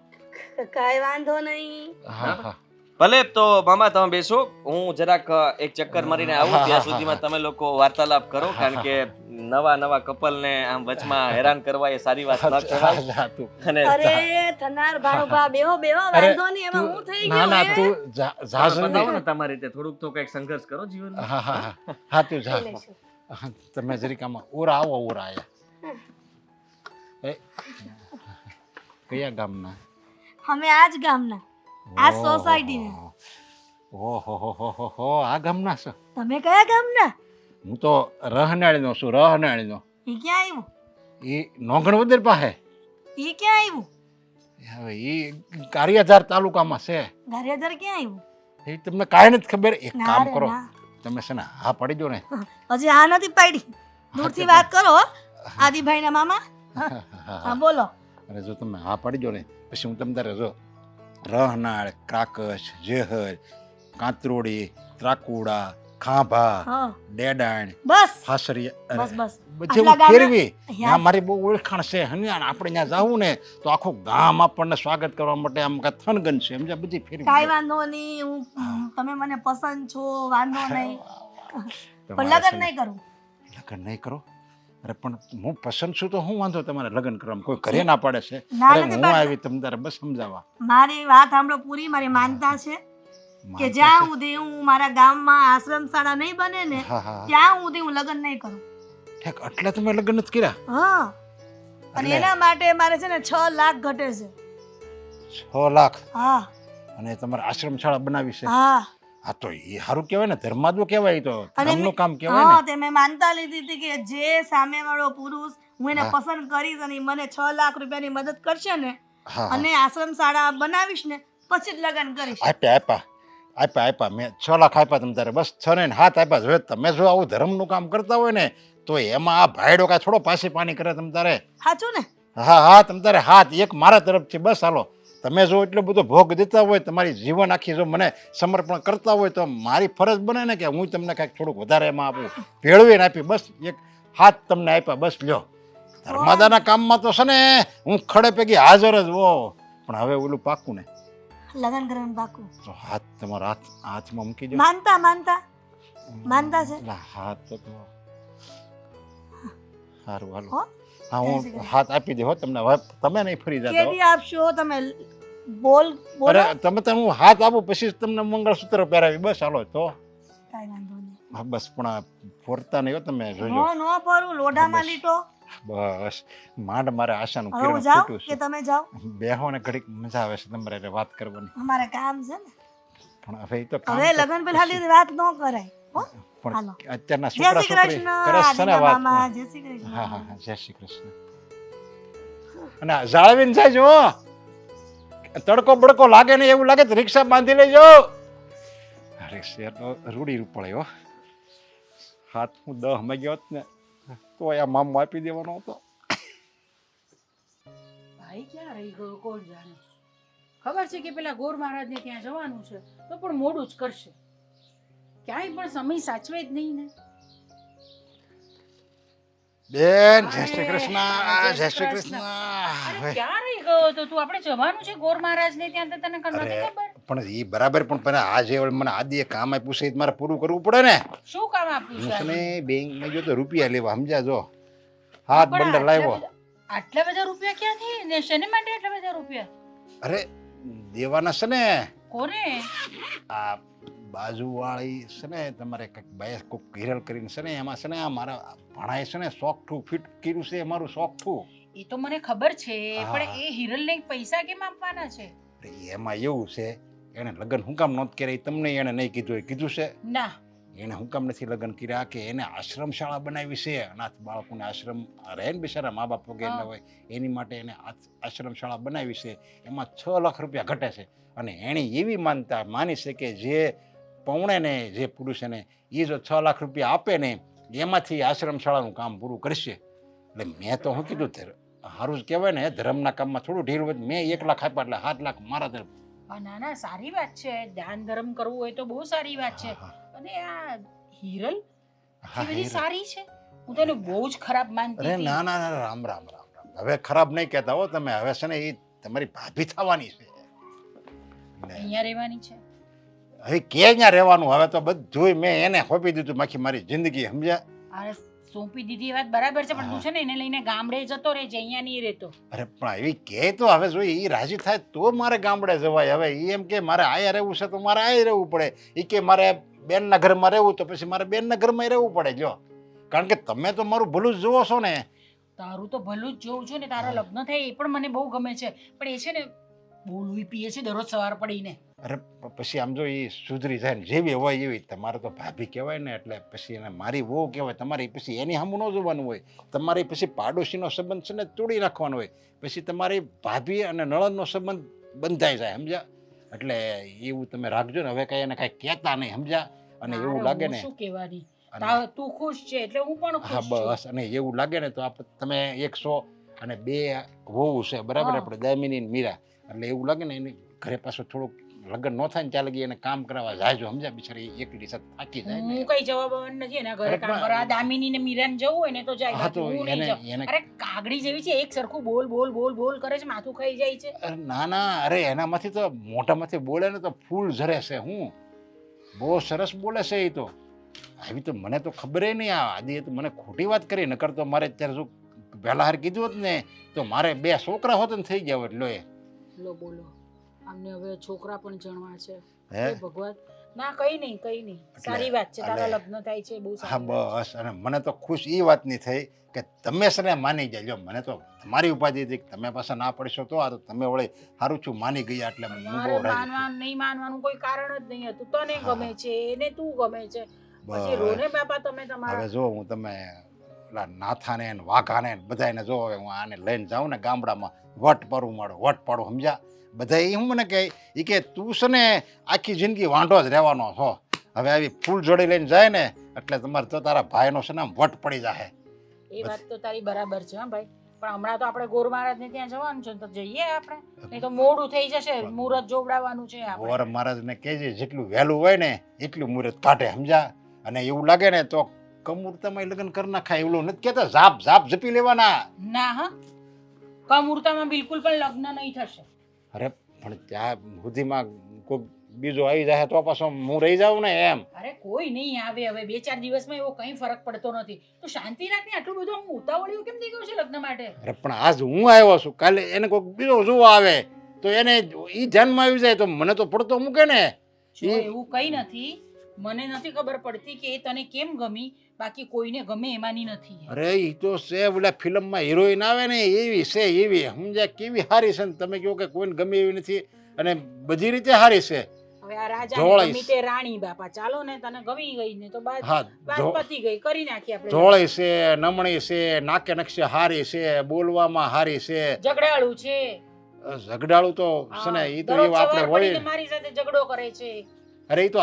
S6: કાંઈ વાંધો નહીં.
S7: હા હા
S2: ભલે તો મામા તમે બેસો, હું જરાક એક ચક્કર મારીને આવું, ત્યાં સુધીમાં તમે લોકો વાર્તાલાપ કરો, કારણ કે નવા કપલને આમ વચમાં હેરાન કરવા એ સારી વાત ન કહેવાય.
S7: જા તું.
S2: અને
S6: અરે થનાર ભાણુભા બેહો
S7: અરે,
S6: વાંધો નહીં એમાં હું થઈ
S7: ના
S6: ગયું
S7: ના
S6: હે?
S7: તું જા
S2: તમે બતાવો
S7: જલ્દી.
S2: ને તમારી રીતે થોડુંક તો કંઈક સંઘર્ષ કરો જીવનમાં.
S7: હા હા હા હા તું જા.
S6: લઈ લઈશું.
S7: હા, તમે જરીક આમાં ઓરા આવો ઓરા આયા. એ કયા ગામના?
S6: અમે આ જ ગામના, આ સોસાયટીના.
S7: ઓહો આ ગામના છો?
S6: તમે કયા ગામના?
S7: હું તો રહનાળીનો છું, રહનાળીનો.
S6: ઈ ક્યાં આવ્યું?
S7: એ નોંગણવદર પાસે.
S6: ઈ ક્યાં આવ્યું?
S7: હવે એ કારિયાજાર તાલુકામાં છે.
S6: ગારિયાધાર ક્યાં આવ્યું?
S7: એ તમને કાંઈ નથી ખબર. એક
S6: ના
S7: કામ
S6: રે
S7: કરો,
S6: ના.
S7: તમે છે ને હા પડી જો ને.
S6: હજી આ નથી પાડી. દૂરથી વાત કરો હો. આદિભાઈના મામા. હા બોલો.
S7: અને જો તમે હા પડી જો ને પછી હું તમને જો રહનાળ, કાકસ, જેહર, કાંતરોડી, ત્રાકુડા, ખાંભા,
S6: હા
S7: ડેડાણ,
S6: બસ
S7: ફાસરિયા
S6: બસ બસ
S7: બધી
S6: આટલા
S7: હું
S6: ગામના-
S7: ફેરવી
S6: યાર.
S7: ત્યાં મારી બહુ ઓળખાણ છે. અને આપણે ત્યાં જાવું ને તો આખું ગામ આપણને સ્વાગત કરવા માટે આમ કાંઈ થનગન છે, સમજ્યા? બધી ફેરવી
S6: કાંઈ વાંધો નહીં. હું તમે મને પસંદ છો, વાંધો નહીં. પણ લગ્ન નહીં કરું.
S7: લગ્ન નહીં કરો? અરે પણ હું પસંદ છું તો હું વાંધો તમારે લગ્ન કરવામાં? કોઈ ઘરે ના પાડે છે?
S6: ના
S7: અરે
S6: નથી
S7: હું
S6: પાડતા.
S7: આવી તમને તારે બસ સમજાવવા.
S6: મારી વાત સાંભળો પૂરી. મારી માનતા છે કે જ્યાં સુધી હું મારા ગામમાં આશ્રમ શાળા નહીં બને ને
S7: હા હા
S6: ત્યાં સુધી હું લગ્ન નહીં કરું.
S7: ઠીક, એટલે તમે લગ્ન નથી કર્યા?
S6: હા અને
S7: એટલે-
S6: એના માટે મારે છે ને 6 લાખ ઘટે છે.
S7: 6 લાખ?
S6: હા
S7: અને તમારે આશ્રમ શાળા બનાવી છે?
S6: હા
S7: હા તો એ સારું કહેવાય ને, ધર્માદો કહેવાય. તો
S6: અને
S7: ધર્મનું
S6: મેં-
S7: કામ કહેવાય
S6: હા
S7: ને.
S6: તે મેં માનતા લીધી હતી કે જે સામેવાળો પુરુષ હું એને
S7: હા.
S6: પસંદ કરીશ અને ઈ મને 6 લાખ રૂપિયાની મદદ કરશે ને
S7: હા
S6: અને આશ્રમ શાળા બનાવીશ ને પછી જ લગ્ન કરીશ.
S7: આપ્યા મેં 6 લાખ આપ્યા તમે તારે, બસ 6 ને 7 આપ્યા. હવે તમે જો આવું ધર્મનું કામ કરતા હોય ને તો એમાં આ ભાઈડો કાંઈ થોડો પાછી પાણી કરે તમે તારે.
S6: સાચું ને?
S7: હા તમે તારે હાથ એક મારા તરફથી બસ. હાલો, તમે જો એટલો બધો ભોગ દેતા હોય, તમારી જીવન આખી જો મને સમર્પણ કરતા હોય તો મારી ફરજ બને ને કે હું તમને કાંઈક થોડુંક વધારે એમાં આપું, ભેળવીને આપી. બસ એક હાથ તમને આપ્યા, બસ લ્યો. ધર્માદાના કામમાં તો છે ને હું ખડે પૈકી હાજર જ હો. પણ હવે ઓલું પાકું ને
S6: લગ્ન કરવાનું પાકું.
S7: તો હાથ તમારા હાથમાં મૂકી દો.
S6: માનતા માનતા છે.
S7: એટલે હાથ તો સારું હાલો.
S6: હો?
S7: હા
S6: જય શ્રી
S7: હું
S6: કૃષ્ણ.
S7: હાથ આપી દે હો તમને. હવે તમે નહીં ફરી જતા હો.
S6: કેદી આપશો તમે? બોલો
S7: અરે તમે તો હું હાથ આપું પછી જ તમને મંગળસૂત્ર પહેરાવી. બસ હાલો તો.
S6: કાંઈ વાંધો નહીં.
S7: હા બસ પણ આ ફોરતા નહીં હો તમે, જોજો.
S6: નો ફરું લોઢામાં
S7: બસ.
S6: લીટો.
S7: બસ માંડ મારે આશાનું
S6: હવે હું
S7: કિરણ
S6: જાઉં
S7: ફૂટ્યું
S6: કે
S7: છે.
S6: તમે જાઓ?
S7: બેહો ને ઘડીક મજા આવે છે તમારે હારે વાત કરવાની.
S6: અમારે કામ છે ને.
S7: પણ હવે એ તો કામ
S6: હવે
S7: તો-
S6: લગ્ન પહેલા લીધી વાત ન કરાય. હો?
S7: પણ
S6: હાલો.
S7: અત્યારના
S6: જય
S7: છોકરા
S6: શ્રી
S7: છોકરી
S6: કૃષ્ણ
S7: કરે છે ને
S6: આદિના
S7: વાત.
S6: મામા. જય શ્રી કૃષ્ણ.
S7: હા હા હા જય શ્રી કૃષ્ણ. અને આ જાળવીને જાયજો હો. તડકો બડકો લાગે ને એવું લાગે તો રિક્ષા બાંધી લેજો. રિક્ષા તો રૂડી પડે હો. હાથ હું 10 માં ગયો હોત ને તો આ મામો આપી દેવાનો હતો.
S5: ભાઈ ક્યાં રહી ગયો કોણ જાણે. ખબર છે કે પેલા ગોર મહારાજને ત્યાં જવાનું છે તો પણ મોડું જ કરશે. ક્યાંય પણ સમય સાચવે જ નહીં ને.
S7: બેન જય શ્રી
S5: અરે,
S7: કૃષ્ણ.
S5: જય
S7: જય
S5: શ્રી
S7: શ્રી
S5: કૃષ્ણ.
S7: કૃષ્ણ.
S5: અરે ક્યાં રહી ગયો તો તું? આપણે જવાનું છે ગોર મહારાજને ત્યાં, તો તને નથી
S7: અરે.
S5: ખબર?
S7: પણ એ બરાબર, પણ પેલા આજે મને આદિ એક કામ આપ્યું છે એ મારે પૂરું કરવું પડે ને.
S5: શું કામ આપ્યું
S7: હું
S5: છે
S7: છે
S5: આજે?
S7: ને બેંકમાં ગયો તો રૂપિયા લેવા, સમજ્યા? જો હાથ
S5: પણ
S7: બંડલ લાવ્યો.
S5: આટલા બધા રૂપિયા ક્યાંથી ને શેને માટે આટલા બધા રૂપિયા?
S7: અરે દેવાના છે ને.
S5: કોને?
S7: આ બાજુવાળી છે ને તમારે કંઈક બાય કોઈક હિરલ કરીને છે ને એમાં છે ને આ મારા ભણાય છે ને સોખઠું ફિટ કર્યું છે મારું સોખઠું.
S5: એ તો મને ખબર છે,
S7: હા.
S5: પણ એ હિરલને પૈસા કેમ આપવાના છે?
S7: એમાં એવું છે એને લગ્ન હું કામ નહોત કર્યા એ તમને એને નહીં કીધું. એ કીધું છે
S5: ના.
S7: એને હું કામ નથી લગ્ન કર્યા કે એને આશ્રમ શાળા બનાવી છે. અનાથ બાળકોને આશ્રમ રહે ને બિચારા મા બાપ વગેરે
S5: હા.
S7: હોય એની માટે એને આશ્રમ શાળા બનાવી છે. એમાં 6 લાખ રૂપિયા ઘટે છે. અને એણે એવી માનતા માની છે કે જે પૌણે ને જે પુરુષ એને એ જો 6 લાખ રૂપિયા આપે ને એમાંથી આશ્રમ શાળાનું કામ પૂરું કરશે. એટલે મેં તો શું કીધું સારું જ કહેવાય ને, ધર્મના કામમાં થોડું ઢીલ હોય. મેં 1 લાખ આપ્યા એટલે 7 લાખ મારા તરફ.
S5: ના ના, સારી વાત છે. દાન ધર્મ કરવું હોય તો બહુ સારી વાત છે.
S7: હા,
S5: અને આ હિરલ
S7: હા,
S5: એ બધી
S7: હિરલ.
S5: સારી છે. હું તો એને બહુ જ ખરાબ માનતી
S7: અરે
S5: હતી.
S7: ના ના ના રામ રામ રામ રામ હવે ખરાબ નહીં કહેતા હો તમે. હવે છે ને એ તમારી ભાભી થવાની છે ને
S5: અહીંયા રહેવાની છે.
S7: હવે કે અહીંયા રહેવાનું. હવે તો બધું મેં એને સોંપી દીધું બાકી મારી જિંદગી, સમજ્યા?
S5: અરે સોંપી દીધી એ વાત બરાબર છે, પણ તું છે ને એને લઈને ગામડે જતો રહે છે, અહીંયા નહીં રહેતો.
S7: અરે પણ એવી કે તો હવે જો એ રાજી થાય તો મારે ગામડે જવાય. હવે એ એમ કે મારે આયા રહેવું છે તો મારે આયા રહેવું પડે. એ કે મારે બેનના ઘરમાં રહેવું તો પછી મારે બેનના ઘરમાં રહેવું પડે. જો કારણ કે તમે તો મારું ભલું જ જુઓ છો ને.
S5: તારું તો ભલું જ જોઉં છું ને, તારા લગ્ન થાય એ પણ મને બહુ ગમે છે, પણ એ છે ને બહુ લોહી પીએ છે દરરોજ સવાર પડીને.
S7: અરે પછી આમ જો એ સુધરી જાય ને જેવી હોય એવી. તમારે તો ભાભી કહેવાય ને એટલે પછી એને મારી વહુ કહેવાય. તમારી પછી એની સામું ન જોવાનું હોય. તમારી પછી પાડોશીનો સંબંધ છે ને તોડી નાખવાનો હોય. પછી તમારી ભાભી અને નણંદનો સંબંધ બંધાઈ જાય, સમજ્યા? એટલે એવું તમે રાખજો ને. હવે કઈ એને કાંઈ કહેતા નહીં, સમજ્યા? અને એવું લાગે
S5: હું
S7: ને
S5: શું કહેવાની,
S7: અને
S5: તું ખુશ છે એટલે હું પણ
S7: હા
S5: ખુશ છું.
S7: બસ, અને એવું લાગે ને તો તમે 100 અને 2 વહુ છે બરાબર,
S5: હા.
S7: આપણે દામિની ને મીરા. એટલે એવું લાગે ને એની ઘરે પાછું થોડુંક લગ્ન ન થાય ને ત્યાં લગી એને કામ કરાવવા જાય, સમજ્યા? બિચારી એકલી સાથે થાકી જાય ને.
S5: હું કઈ જવાબ આવવાનું નથી એના ઘરે
S7: અરે
S5: કામ
S7: પણ-
S5: કરવા. દામિની ને મીરાને જવું હોય ને તો જાય,
S7: હા તો
S5: બાકી હું નહીં
S7: એને
S5: જાઉં.
S7: એને
S5: અરે કાગડી જેવી છે, એક સરખું બોલ બોલ બોલ બોલ કરે છે, માથું ખાઈ જાય છે.
S7: અરે ના ના, અરે એનામાંથી તો મોઢામાંથી બોલે ને તો ફૂલ ઝરે છે. હું બહુ સરસ બોલે છે એ તો. આવી તો મને તો ખબર નહીં. આ આદિએ તો મને ખોટી વાત કરી. નકર તો મારે અત્યારે શું વહેલા હાર કીધું હોત ને તો મારે 2 છોકરા હોત ને થઈ ગયા હોત. લો એ
S5: લો બોલો, અમને હવે છોકરા પણ જણવા છે.
S7: હે
S5: હે ભગવાન. ના કઈ નહીં કઈ નહીં, સારી વાત છે, તારા
S7: એટલે-
S5: લગ્ન થાય છે, બહુ
S7: હા
S5: સારી વાત
S7: બસ. અને મને તો ખુશ એ વાતની થઈ કે તમે છે ને માની ગયા. જો મને તો તમારી ઉપાધિ હતી કે તમે પાછા ના પડશો તો આ તો તમે વળી સારું છું માની ગયા એટલે હું
S5: મારે
S7: બહુ રાજી છું.
S5: માનવાનું નહીં માનવાનું કોઈ કારણ જ નહીં હતું. તને
S7: હા.
S5: ગમે છે એને તું ગમે છે, પછી
S7: બસ.
S5: રોને બાપા તમે
S7: હવે
S5: તમારા.
S7: જો હું તમે ઓલા નાથાને ને વાઘાને ને બધાને જો હવે હું આને લઈને જાઉં ને ગામડામાં વટ પાડું મારો વટ પાડું, સમજ્યા? બધા એ હું મને કહે એ કે તું છે ને આખી જિંદગી વાંઢો જ રહેવાનો છો. હવે આવી ફૂલ જોડી લઈને જાય ને એટલે તમારે તો તારા ભાઈનો છે ને આમ વટ પડી જાય.
S5: એ વાત તો તારી બરાબર છે હા ભાઈ, પણ હમણાં તો આપણે ગોર મહારાજને ત્યાં જવાનું છે તો જઈએ આપણે, નહીં તો મોડું થઈ જશે. મુહૂર્ત જોવડાવવાનું છે આપણે.
S7: ઓર મહારાજને કહેજે જેટલું વહેલું હોય ને એટલું મુહૂર્ત કાઢે, સમજ્યા? અને એવું લાગે ને તો કમુરતામાં લગ્ન કરી નાખાય. એવું નથી કહેતા ઝાપ ઝાપ ઝપી લેવાના.
S5: ના હા, કમુરતામાં બિલકુલ પણ લગ્ન નહીં થશે.
S7: અરે પણ ત્યાં સુધીમાં કોઈ બીજો આવી જાય તો પાછો હું રહી જાઉં ને એમ.
S5: અરે કોઈ નહીં આવે, હવે 2-4 દિવસમાં એવો કંઈ ફરક પડતો નથી. તો શાંતિ રાખ ને, આટલું બધું આમ ઉતાવળિયું કેમ થઈ ગયું છે લગ્ન માટે?
S7: અરે પણ આજ હું આવ્યો છું, કાલે એને કોઈ બીજો જોવા આવે તો એને ઈ ધ્યાનમાં આવી જાય તો મને તો પડતો મૂકે ને.
S5: જો
S7: એ-
S5: એવું કંઈ નથી, મને નથી ખબર પડતી કે એ તને કેમ ગમી, બાકી કોઈને ગમે એમાંની નથી.
S7: અરે ઈ તો છે ઓલા ફિલ્મમાં હિરોઈન આવે ને એવી છે એવી, સમજ્યા? કેવી સારી છે ને તમે કહો કે કોઈને ગમે એવી નથી અને બધી રીતે સારી છે.
S5: હવે આ રાજા
S7: જોળાઈશ.
S5: ગમી તે રાણી બાપા, ચાલો ને, તને ગમી ગઈ ને તો બાદ
S7: હા
S5: વાત પતી ગઈ, કરી નાખી આપણે.
S7: ધોળી છે, નમણી છે, નાકે નકશે હારી છે, બોલવામાં હારી છે.
S5: ઝઘડાળું છે.
S7: ઝઘડાળું તો છે ને ઈ તો
S5: દરરોજ
S7: એવું આપણે
S5: સવાર
S7: હોય.
S5: પડીને મારી સાથે ઝઘડો કરે છે.
S7: અરે ઈ તો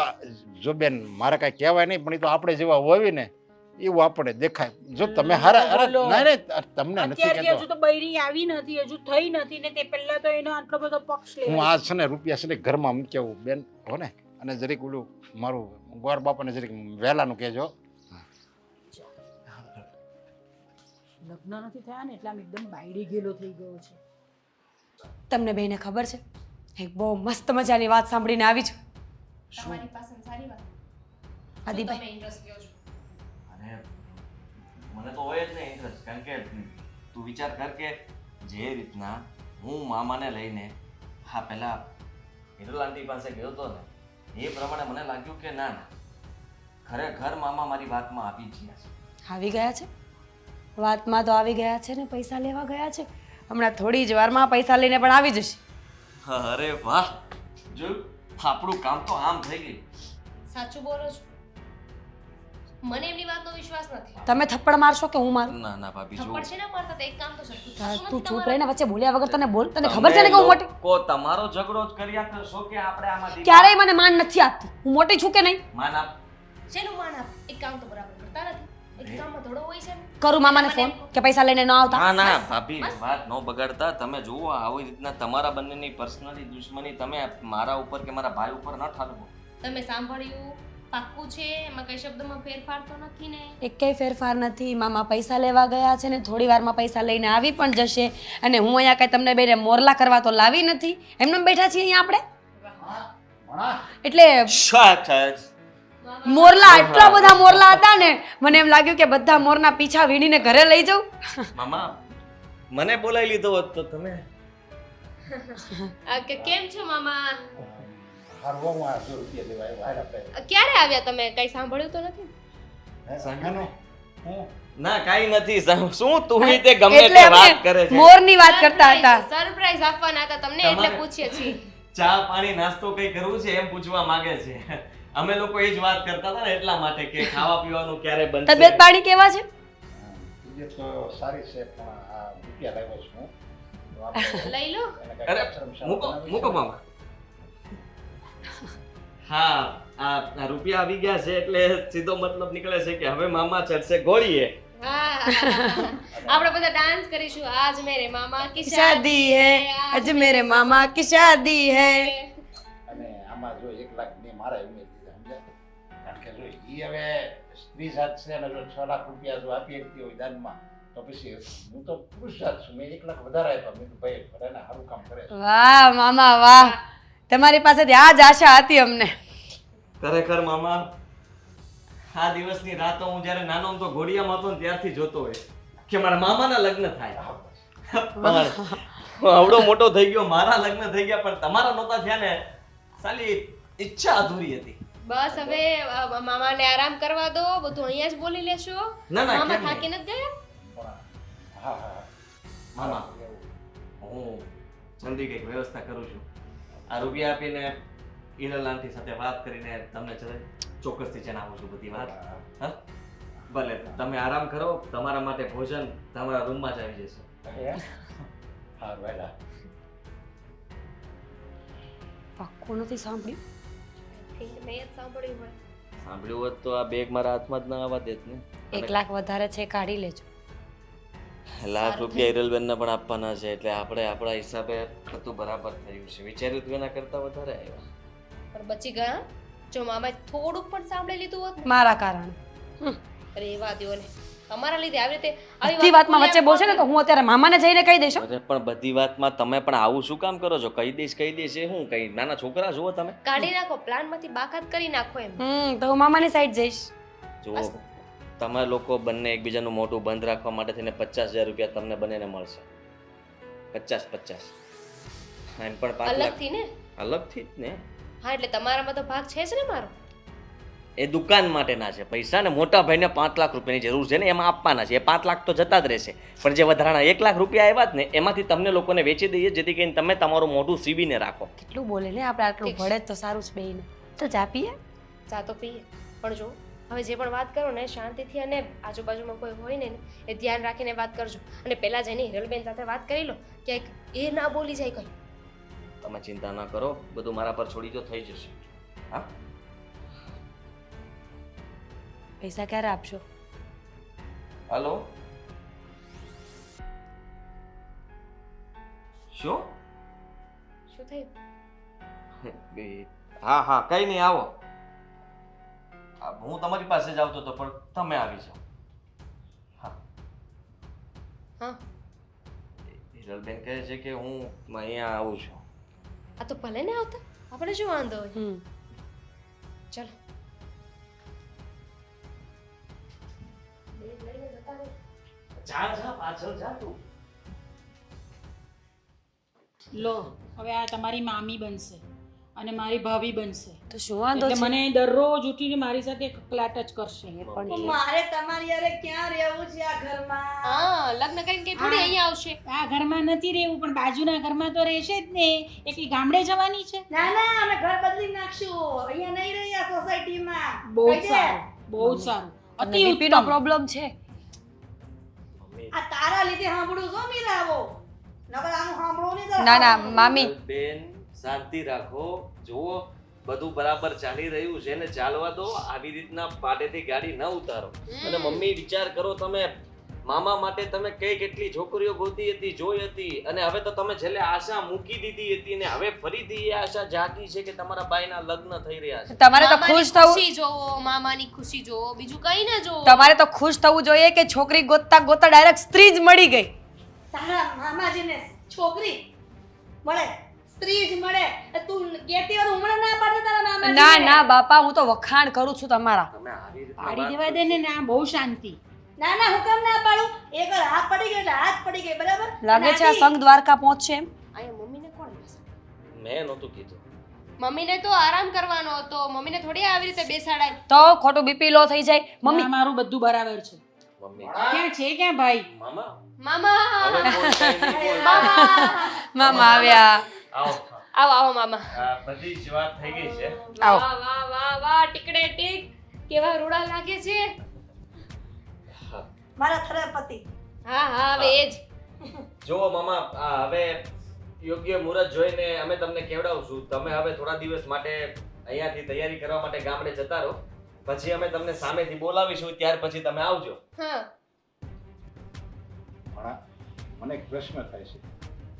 S7: જો બેન મારે કાંઈ કહેવાય નહીં પણ ઈ તો આપણે જેવા હોય ને એવું આપણે દેખાય. જો તમે હારા અરે
S5: બોલો.
S7: ના ને તમને નથી
S5: અત્યારથી હજુ
S7: કહેતો.
S5: તો બૈરી આવી નથી, હજુ થઈ નથી ને તે પહેલા તો એનો આટલો બધો પક્ષ
S7: હું
S5: લે.
S7: આજ છે ને રૂપિયા છે ને ઘરમાં મૂકી આવું બેન હો ને. અને જરીક ઓલું મારું ગોર બાપાને જરીક વહેલાનું કહેજો.
S5: લગ્ન નથી થયા ને એટલે આમ એકદમ બાયડી ગયેલો થઈ ગયો છે.
S4: તમને બેને ખબર છે, એક બહુ મસ્ત મજાની વાત સાંભળીને આવી છું.
S1: તમારી પાસે સારી વાત.
S4: આદિભાઈ
S1: તમે ઇન્ટરેસ્ટ લ્યો છો.
S2: અને મને તો હોય જ નહીં ઇન્ટરેસ્ટ, કારણ કે તું વિચાર કર કે જે રીતના હું મામાને લઈને હા પહેલા હિરલ આંટી પાસે ગયો હતો ને એ પ્રમાણે મને લાગ્યું કે ના ના ખરેખર મામા મારી વાતમાં આવી જ ગયા છે.
S4: આવી ગયા છે, વાતમાં તો આવી ગયા છે ને પૈસા લેવા ગયા છે. હમણાં થોડી જ વારમાં પૈસા લઈને પણ આવી જશે.
S2: અરે વાહ, જો આપણું કામ તો આમ થઈ ગયું.
S1: સાચું બોલો છો? મને એમની વાતનો વિશ્વાસ નથી.
S4: તમે થપ્પડ મારશો કે હું મારું?
S2: ના ના ભાભી જો
S1: થપ્પડ છે ને મારતા તો એક કામ તો સરખું થતું
S4: તું
S1: નથી
S4: ચૂપ
S1: તમારા.
S4: રહીને વચ્ચે બોલ્યા વગર તને બોલ. તને ખબર છે ને કે હું મોટી
S2: લોકો તમારો ઝઘડો જ કર્યા કરશો કે આપણે આમાંથી
S4: ક્યારેય મને માન નથી આપતી. હું મોટી છું કે નહીં?
S2: માન આપ.
S1: શેનું માન આપ? એક કામ તો બરાબર કરતા નથી. એક કામમાં થોડો હોય છે ને.
S4: કરું મામાને ફોન કે પૈસા લઈને ન આવતા?
S2: ના ના ભાભી વાત ન બગાડતા. તમે જુઓ આવી રીતના તમારા બંનેની પર્સનલી દુશ્મની તમે મારા ઉપર કે મારા ભાઈ ઉપર ન ઠાલવો.
S1: તમે સાંભળ્યું પાક્કું છે એમાં કઈ શબ્દમાં ફેરફાર તો નથી ને?
S4: એકેય ફેરફાર નથી. મામા પૈસા લેવા ગયા છે ને થોડી વારમાં પૈસા લઈને આવી પણ જશે. અને હું અહીંયા કઈ તમને બેને મોરલા કરવા તો લાવી નથી. એમને બેઠા છીએ અહીંયા આપણે.
S7: ભણા
S4: એટલે
S2: મામા
S4: મોરલા એટલા બધા મોરલા હતા ને મને એમ લાગ્યું કે બધા મોરના પીછા વીણીને ઘરે લઈ જાઉં.
S2: મને બોલાવી લીધો હોત તો તમે
S1: કેમ છો મામા?
S7: હારવામાં 100 રૂપિયા દેવા આવ્યા હાલ આપણે
S1: ક્યારે આવ્યા તમે? કઈ સાંભળ્યું તો નથી?
S7: સાંગનો હું
S2: ના કાઈ નથી શું તું તે ગમે
S4: એટલે
S2: તે
S4: અમે
S2: વાત કરે છે
S4: મોરની વાત કરતા હતા.
S1: સરપ્રાઈઝ આપવાના હતા તમને એટલે
S2: તમારે-
S1: પૂછીએ છીએ.
S2: ચા પાણી નાસ્તો કઈ કરવું છે એમ પૂછવા માંગે છે અમે લોકો એ જ વાત કરતા હતા ને એટલા માટે કે ખાવા પીવાનું ક્યારે બનશે.
S4: તબિયત પાણી કેવા છે?
S7: બીજે તો સારી છે પણ આ રૂપિયા લાવ્યો છું હું તો આપણે
S1: લઈ લો.
S7: એને કાંઈક
S2: અરે
S7: શરમસાર
S2: મૂકો
S7: બનાવી
S2: મૂકો
S7: છે.
S2: મામા હા આ રૂપિયા આવી ગયા છે એટલે સીધો મતલબ નીકળે છે કે હવે મામા ચડશે ઘોડીએ.
S1: હા આપણે બધા ડાન્સ કરીશું. આજ મેરે મામા કી
S4: શાદી હૈ આજ મેરે મામા કી શાદી હૈ.
S7: અને આમાં જો 1 લાખ ને મારા એમને દીધા સમજ્યા કારણ કે જો ઈ હવે સ્ત્રી જાત છે ને જો 6 લાખ રૂપિયા જો આપી શકતી હોય દાનમાં તો પછી હું તો પુરુષ જાત છું મેં 1 લાખ વધારે આપ્યા મેં તો ભાઈ ભલે સારું કામ કરે છે.
S4: વાહ મામા વાહ, તમારી પાસેથી આ જ આશા હતી અમને.
S2: ખરેખર મામા આ દિવસની રાતો હું જ્યારે નાનો હતો ઘોડિયામાં હતો ને ત્યારથી જોતો હોય કે મારા મામાના લગ્ન થાય. હું આવડો મોટો થઈ ગયો મારા લગ્ન થઈ ગયા પણ તમારા નહોતા થયા ને સાલી ઈચ્છા અધૂરી હતી.
S1: બસ હવે મામાને આરામ કરવા દો. બધું અહીંયા જ બોલી લેશો.
S2: ના ના
S1: મામા
S2: કેમ
S1: થાકી
S2: નહીં?
S1: નથી ગયા?
S7: પણ હા હા
S2: મામા હું જલ્દી કંઈક વ્યવસ્થા કરું છું. આ રૂપિયા આપીને હિરલ આંટી સાથે વાત કરીને તમને ચોક્કસથી જણાવું છું બધી વાત. હા ભલે તમે આરામ કરો. તમારા માટે ભોજન તમારા રૂમમાં જ આવી જશે.
S7: હા વેલા
S4: પાક્કું નથી સાંભળ્યું.
S1: મેં જ સાંભળ્યું હોય.
S2: સાંભળ્યું હોત તો આ બેગ મારા હાથમાં જ ના આવવા દેત ને.
S4: 1 લાખ વધારે છે કાઢી લેજો.
S2: લાખ રૂપિયા હિરલબેનને પણ આપવાના છે એટલે આપણે આપણા હિસાબે બધું બરાબર થયું છે. વિચાર્યું હતું એના કરતાં વધારે આવ્યા.
S1: પણ બચી ગયા. જો મામાએ થોડુંક પણ સાંભળી લીધું હોત ને,
S4: મારા કારણે
S1: અરે એવા દ્યો ને. તમારા લીધે આવી રીતે આવી
S4: બધી વાતમાં વચ્ચે બોલશે ને તો હું અત્યારે મામાને જઈને કહી દઈશ હો.
S2: અરે પણ બધી વાતમાં તમે પણ આવું શું કામ કરો છો? કહી દઈશ એ હું કઈ નાના છોકરા જુઓ તમે.
S1: કાઢી નાખો. પ્લાનમાંથી બાકાત કરી નાખો એમ.
S4: તો હું મામાની સાઈડ જઈશ.
S2: જુઓ તમે લોકો બંને એકબીજાનું મોઢું બંધ રાખવા માટે થઈને 50,000 રૂપિયા તમને બંનેને મળશે. 50 એમ પણ 5 લાખ
S1: અલગથી ને.
S2: અલગથી જ ને.
S1: હા એટલે તમારામાં તો ભાગ છે જ ને મારો.
S2: એ દુકાન માટેના છે પૈસા ને મોટા ભાઈને 5 લાખ રૂપિયાની જરૂર છે ને એમાં આપવાના છે. એ 5 લાખ તો જતા જ રહેશે પણ જે વધારાના 1 લાખ રૂપિયા આવ્યા જ ને એમાંથી તમને લોકોને વેચી દઈએ જેથી કરીને તમે તમારું મોઢું સીવીને રાખો.
S4: કેટલું બોલે ને આપણે આટલું ભળે જ તો સારું છે બેયને. તો ચા પીએ.
S1: ચા તો પીએ પણ જો હવે જે પણ વાત કરો ને શાંતિથી અને આજુબાજુમાં કોઈ હોય ને એ ધ્યાન રાખીને વાત કરજો. અને પહેલા જઈને હિરલબેન સાથે વાત કરી લો ક્યાંક એ ના બોલી જાય કઈ.
S2: તમે ચિંતા ન કરો બધું મારા પર છોડી દો થઈ જશે. હા
S4: પૈસા ક્યારે આપશો?
S2: હલો શું?
S1: શું થયું?
S2: હા કઈ નહીં આવો. હું તમારી પાસે જ આવતો હતો પણ તમે આવી જાઓ. હા
S1: હા
S2: હિરલબેન કહે છે કે હું અહીંયા આવું છું.
S1: આ તો ભલે ને આવતા. આપણે શું વાંધો હોય. ચલો
S2: જા પાછળ જા તું.
S5: લો હવે આ તમારી મામી બનશે અને મારી ભાભી બનશે.
S4: તો શું વાંધો
S5: એટલે
S4: છે?
S5: મને દરરોજ ઉઠીને મારી સાથે કકલાટ જ કરશે.
S4: એ પણ
S6: મારે તમારી યારે ક્યાં રહેવું છે આ ઘરમાં?
S1: હા લગ્ન કરીને કે થોડી અહીંયા આવશે.
S5: આ ઘરમાં નથી રહેવું પણ બાજુના ઘરમાં તો રહેશે જ ને. એકલી ગામડે જવાની છે.
S6: ના ના અમે ઘર બદલી નાખશું. અહીંયા નહીં રહી આ સોસાયટીમાં.
S5: બહુ જ
S6: કહી દે.
S5: સારું બહુ જ સારું.
S4: તમને
S5: અતિ
S4: બીપી નો
S5: ઉત્તમ.
S4: પ્રોબ્લેમ છે?
S6: આ તારા લીધે સાંભળું છો મીરાવો. નકર આનું સાંભળવું નહીં તો
S4: ના ના મામી
S2: બેન શાંતિ રાખો. જુઓ બધું બરાબર ચાલી રહ્યું છે ને ચાલવા દો. આવી રીતના પાટેથી ગાડી ન ઉતારો. અને મમ્મી વિચાર કરો તમે મામા માટે તમે કઈ કેટલી છોકરીઓ ગોતી હતી, જોઈ હતી, અને હવે તો તમે છેલ્લે આશા મૂકી દીધી હતી ને હવે ફરીથી એ આશા જાગી છે કે તમારા બાઈના લગ્ન થઈ રહ્યા છે.
S4: તમારે તો
S1: મામાની
S4: ખુશ થવું
S1: ખુશી જોવો, મામાની ખુશી જોવો, બીજું કઈ ના જોવો.
S4: તમારે તો ખુશ થવું જોઈએ કે છોકરી ગોતતા ગોતતા ડાયરેક્ટ સ્ત્રી જ મળી ગઈ.
S6: તારા મામાજીને છોકરી મળે, સ્ત્રી જ મળે. તું કહેતી હોય તો હમણાં ના પાડે તારા મામાજીને.
S4: ના ના બાપા, હું તો વખાણ કરું છું તમારા.
S2: તમે આવી રીતના
S5: પાડી
S2: વાત
S5: દેવા દે ને ના, બહુ શાંતિ.
S6: ના ના, હું કેમ ના પાડું? એક વાર હાથ પડી ગયો એટલે હાથ પડી ગઈ, બરાબર?
S4: લાગે છે આ
S6: નાની,
S4: સંઘ દ્વારકા પહોંચશે એમ.
S1: અહીંયા મમ્મીને કોણ બેસાડે?
S2: મેં નહોતું કીધું.
S1: મમ્મીને તો આરામ કરવાનો હતો, મમ્મીને થોડી આવી રીતે બેસાડાય.
S4: તો ખોટું બીપી લો થઈ જાય. મમ્મી
S5: ના, મારું બધું બરાબર છે.
S2: મમ્મી
S5: ક્યાં છે ક્યાં ભાઈ?
S2: મામા
S1: મામા
S2: હવે બોલ, કઈ નહીં બોલ.
S1: મામા
S4: મામા આવ્યા.
S2: આવો
S1: આવો આવો મામા.
S2: આ બધી જ વાત થઈ ગઈ છે.
S4: આવો.
S1: વાહ વાહ વાહ વાહ, ટીકડે ટીક, કેવા રૂડા લાગે છે.
S6: મારા થરાપતિ.
S1: હા હા, હવે એ જ.
S2: જુઓ મામા, આ હવે યોગ્ય મુહૂર્ત જોઈને અમે તમને કેવડાવશું. તમે હવે થોડા દિવસ માટે અહીંયાથી તૈયારી કરવા માટે ગામડે જતા રહો, પછી અમે તમને સામેથી બોલાવીશું, ત્યાર પછી તમે આવજો.
S1: હા
S7: ભણા, મને એક પ્રશ્ન થાય છે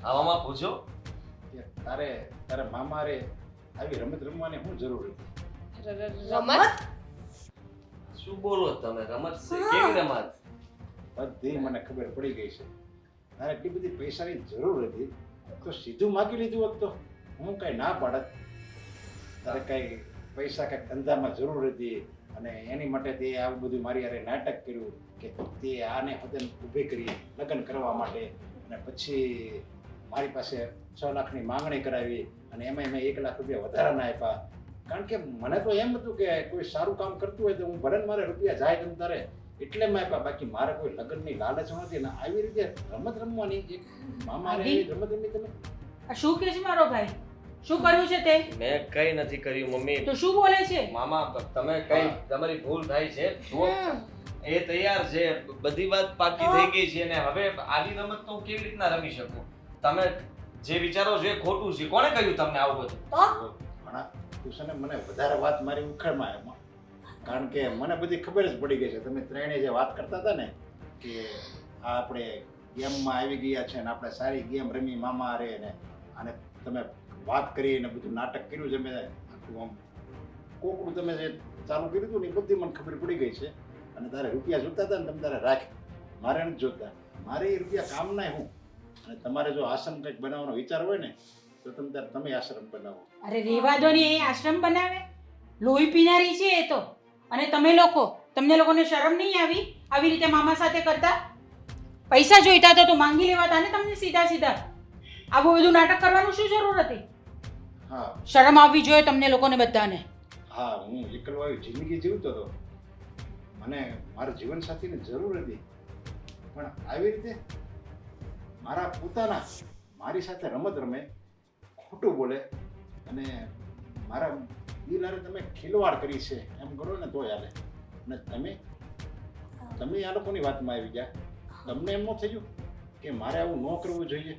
S2: હા મામા, પૂછો.
S7: કે તારે મામારે આવી રમત રમવાની શું જરૂર હતી?
S1: રમત?
S2: શું બોલો તમે? રમત છે? કેવી રમત?
S7: બધી મને ખબર પડી ગઈ છે. તારે એટલી બધી પૈસાની જરૂર હતી તો સીધું માગી લીધું હોત તો હું કઈ ના પાડત. તારે કઈ પૈસા કઈ ધંધામાં જરૂર હતી અને એની માટે તે આવું બધું મારી હારે નાટક કર્યું કે તે આને હોતે ઊભી કરી લગ્ન કરવા માટે, અને પછી મારી પાસે 6 લાખની માંગણી કરાવી અને એમાં મેં 1 લાખ રૂપિયા વધારાના આપ્યા. કારણ કે મને તો એમ હતું કે કોઈ સારું કામ કરતું હોય તો હું ભલે ને મારે રૂપિયા જાય તમ તારે એટલે મેં આપ્યા, બાકી મારે કોઈ લગ્નની લાલચ નથી. ને આવી રીતે રમત રમવાની એક મામારે એવી રમત રમી તમે?
S5: આ શું કે છે મારો ભાઈ? શું કર્યું છે તે?
S2: મેં કઈ નથી કર્યું મમ્મી.
S5: તો શું બોલે છે?
S2: મામા, તમે કઈ તમારી ભૂલ થાય છે. જુઓ, એ તૈયાર છે, બધી વાત પાકી થઈ ગઈ છે, અને હવે આવી રમત તો હું કેવી રીતના રમી શકું? તમે જે વિચારો છો એ ખોટું છે. કોણે કહ્યું તમને આવું બધું?
S6: તો
S7: ભણા, તું છે ને મને વધારે વાત મારી ઉખેડમાં એમાં, કારણ કે મને બધી ખબર જ પડી ગઈ છે. તમે ત્રણેય જે વાત કરતા હતા ને કે આ આપણે ગેમમાં આવી ગયા છે ને આપણે સારી ગેમ રમી મામા હારે ને, અને તમે વાત કરી ને બધું નાટક કર્યું છે, મેં આખું આમ કોકડું તમે જે ચાલુ કર્યું હતું ને એ બધી મને ખબર પડી ગઈ છે. અને તારે રૂપિયા જોતા હતા ને તમે તારે રાખ, મારે નથી જોતા. મારે એ રૂપિયા કામના હું. અને તમારે જો આશ્રમ કંઈક બનાવવાનો વિચાર હોય ને તો તમે આશ્રમ બનાવો.
S5: અરે રેવા દો ને, એ આશ્રમ બનાવે? લોહી પીનારી છે એ તો. અને તમે લોકો, તમને લોકોને શરમ નહીં આવી રીતે મામા સાથે કરતા? પૈસા જોઈતા તો માંગી લેવાતા ને તમને સીધા સીધા. આવું બધું નાટક કરવાનું શું જરૂર હતી?
S7: હા
S5: શરમ આવવી જોઈએ તમને લોકોને બધાને.
S7: હા, હું એકલો આવી જિંદગી જીવતો હતો, મને મારા જીવનસાથીની જરૂર હતી, પણ આવી રીતે મારા પોતાના મારી સાથે રમત રમે, ખોટું બોલે અને મારા દિલ હારે તમે ખિલવાડ કરી છે એમ કરો ને તો ચાલે. અને તમે આ લોકોની વાતમાં આવી ગયા. તમને એમ ન થયું કે મારે આવું ન કરવું જોઈએ?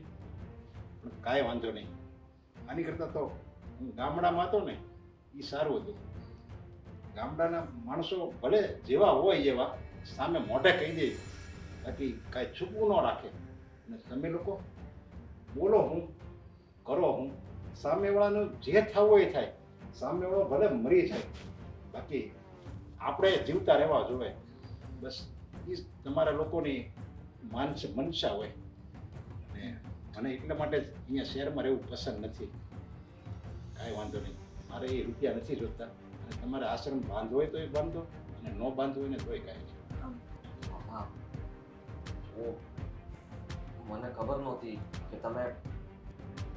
S7: પણ કાંઈ વાંધો નહીં, આની કરતાં તો હું ગામડામાં હતો ને એ સારું હતું. ગામડાના માણસો ભલે જેવા હોય એવા સામે મોઢે કહી દે, બાકી કાંઈ છૂપવું ન રાખે. અને તમે લોકો બોલો હું, કરો હું, સામેવાળાનું જે થવું હોય થાય. સામેવાળો ભલે મરી જાય, બાકી આપણે જીવતા રહેવા જોઈએ. બસ એ તમારા લોકોની મનસા હોય. અને મને એટલા માટે જ અહીંયા શહેરમાં રહેવું પસંદ નથી. કાંઈ વાંધો નહીં, મારે એ રૂપિયા નથી જોતા. અને તમારે આશ્રમ બાંધવો હોય તો એ બાંધો, અને ન બાંધવો હોય ને તોય કાંઈ નહીં.
S2: મામા, જુઓ, મને ખબર નહોતી કે તમે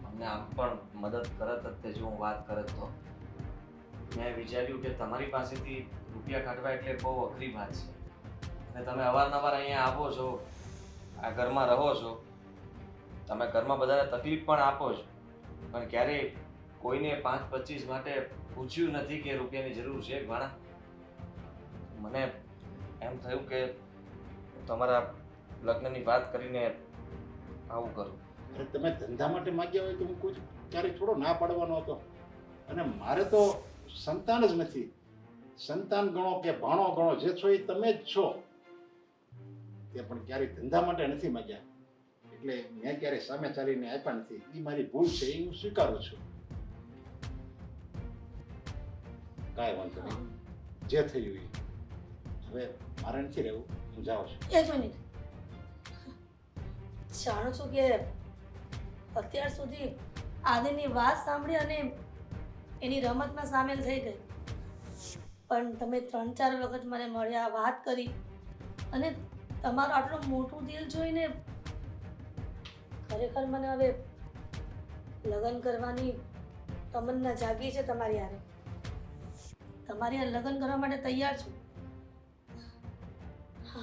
S2: અમને આમ પણ મદદ કરત જ તે જો હું વાત કરત તો. મેં વિચાર્યું કે તમારી પાસેથી રૂપિયા કાઢવા એટલે બહુ અઘરી વાત છે, અને તમે અવારનવાર અહીંયા આવો છો, આ ઘરમાં રહો છો, તમે ઘરમાં બધાને તકલીફ પણ આપો છો, પણ ક્યારેય કોઈને 5-25 માટે પૂછ્યું નથી કે રૂપિયાની જરૂર છે ઘણા. મને એમ થયું કે તમારા લગ્નની વાત કરીને આવું કરું.
S7: અરે તમે ધંધા માટે માગ્યા હોય તો હું કોઈ ક્યારેય થોડો ના પાડવાનો હતો. અને મારે તો સંતાન જ નથી. સંતાન ગણો કે ભાણો ગણો, જે છો એ તમે જ છો. તે પણ ક્યારેય ધંધા માટે નથી માંગ્યા એટલે મેં ક્યારેય સામે ચાલીને આપ્યા નથી. એ મારી ભૂલ છે, એ હું સ્વીકારું છું. કાંઈ વાંધો નહીં, જે થયું એ. હવે મારે નથી રહેવું, હું જાઉં છું.
S6: એક મિનિટ, જાણું છું કે અત્યાર સુધી આદિની વાત સાંભળી અને એની રમતમાં સામેલ થઈ ગઈ, પણ તમે 3-4 વખત મને મળ્યા, વાત કરી અને તમારું આટલું મોટું દિલ જોઈને ખરેખર મને હવે લગ્ન કરવાની તમન્ના જાગી છે તમારી હારે. તમારી હારે લગ્ન કરવા માટે તૈયાર છું.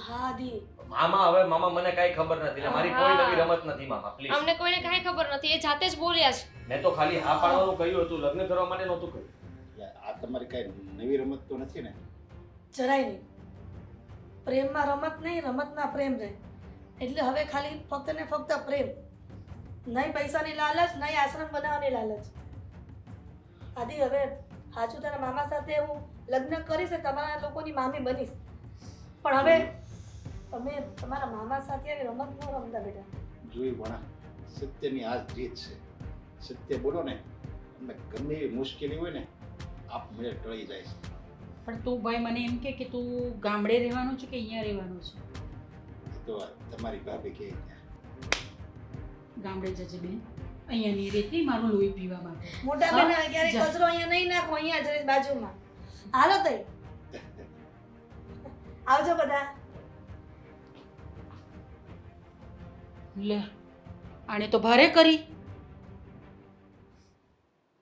S6: હા આદિ,
S2: મામા હવે મામા મને કાંઈ ખબર નથી ને મારી કોઈ નવી રમત નથી મામા પ્લીઝ.
S1: અમને કોઈને કાંઈ ખબર નથી, એ જાતે જ બોલ્યા છે.
S2: મેં તો ખાલી હા પાડવાનું કહ્યું હતું, લગ્ન કરવા માટે નહોતું કહ્યું.
S7: એટલે આ તમારી કાંઈ નવી રમત તો નથી ને?
S6: જરાય નહીં. પ્રેમમાં રમત નહીં, રમતમાં પ્રેમ રહે. એટલે હવે ખાલી ફક્ત ને ફક્ત પ્રેમ, નહીં પૈસાની લાલચ, નહીં આશ્રમ બનાવવાની લાલચ. આદિ હવે હાચું તારા મામા સાથે હું લગ્ન કરીશ ને તમારા લોકોની મામી બનીશ, પણ હવે તમે તમારા મામા સાથે આવી રમત ન રમતા બેટા.
S7: જોઈ ભણા, સત્યની આ જ રીત છે. સત્ય બોલો ને, તમને ગમે એવી મુશ્કેલી હોય ને આપમેળે ટળી જાય છે.
S5: પણ તું ભાઈ મને એમ કે તું ગામડે રહેવાનું છે કે અહીંયા રહેવાનું છે?
S7: એ તો તમારી ભાભી કહે ત્યાં.
S5: ગામડે જજે બેન, અહીંયા નહીં રહેતી મારું લોહી પીવા માટે.
S6: મોટા
S5: હા,
S6: બેન ક્યારે
S5: જા.
S6: કચરો અહીંયા નહીં નાખો, અહીંયા જ રહે બાજુમાં. હાલો તઈ આવજો બધા.
S5: લે, આણે તો ભારે કરી.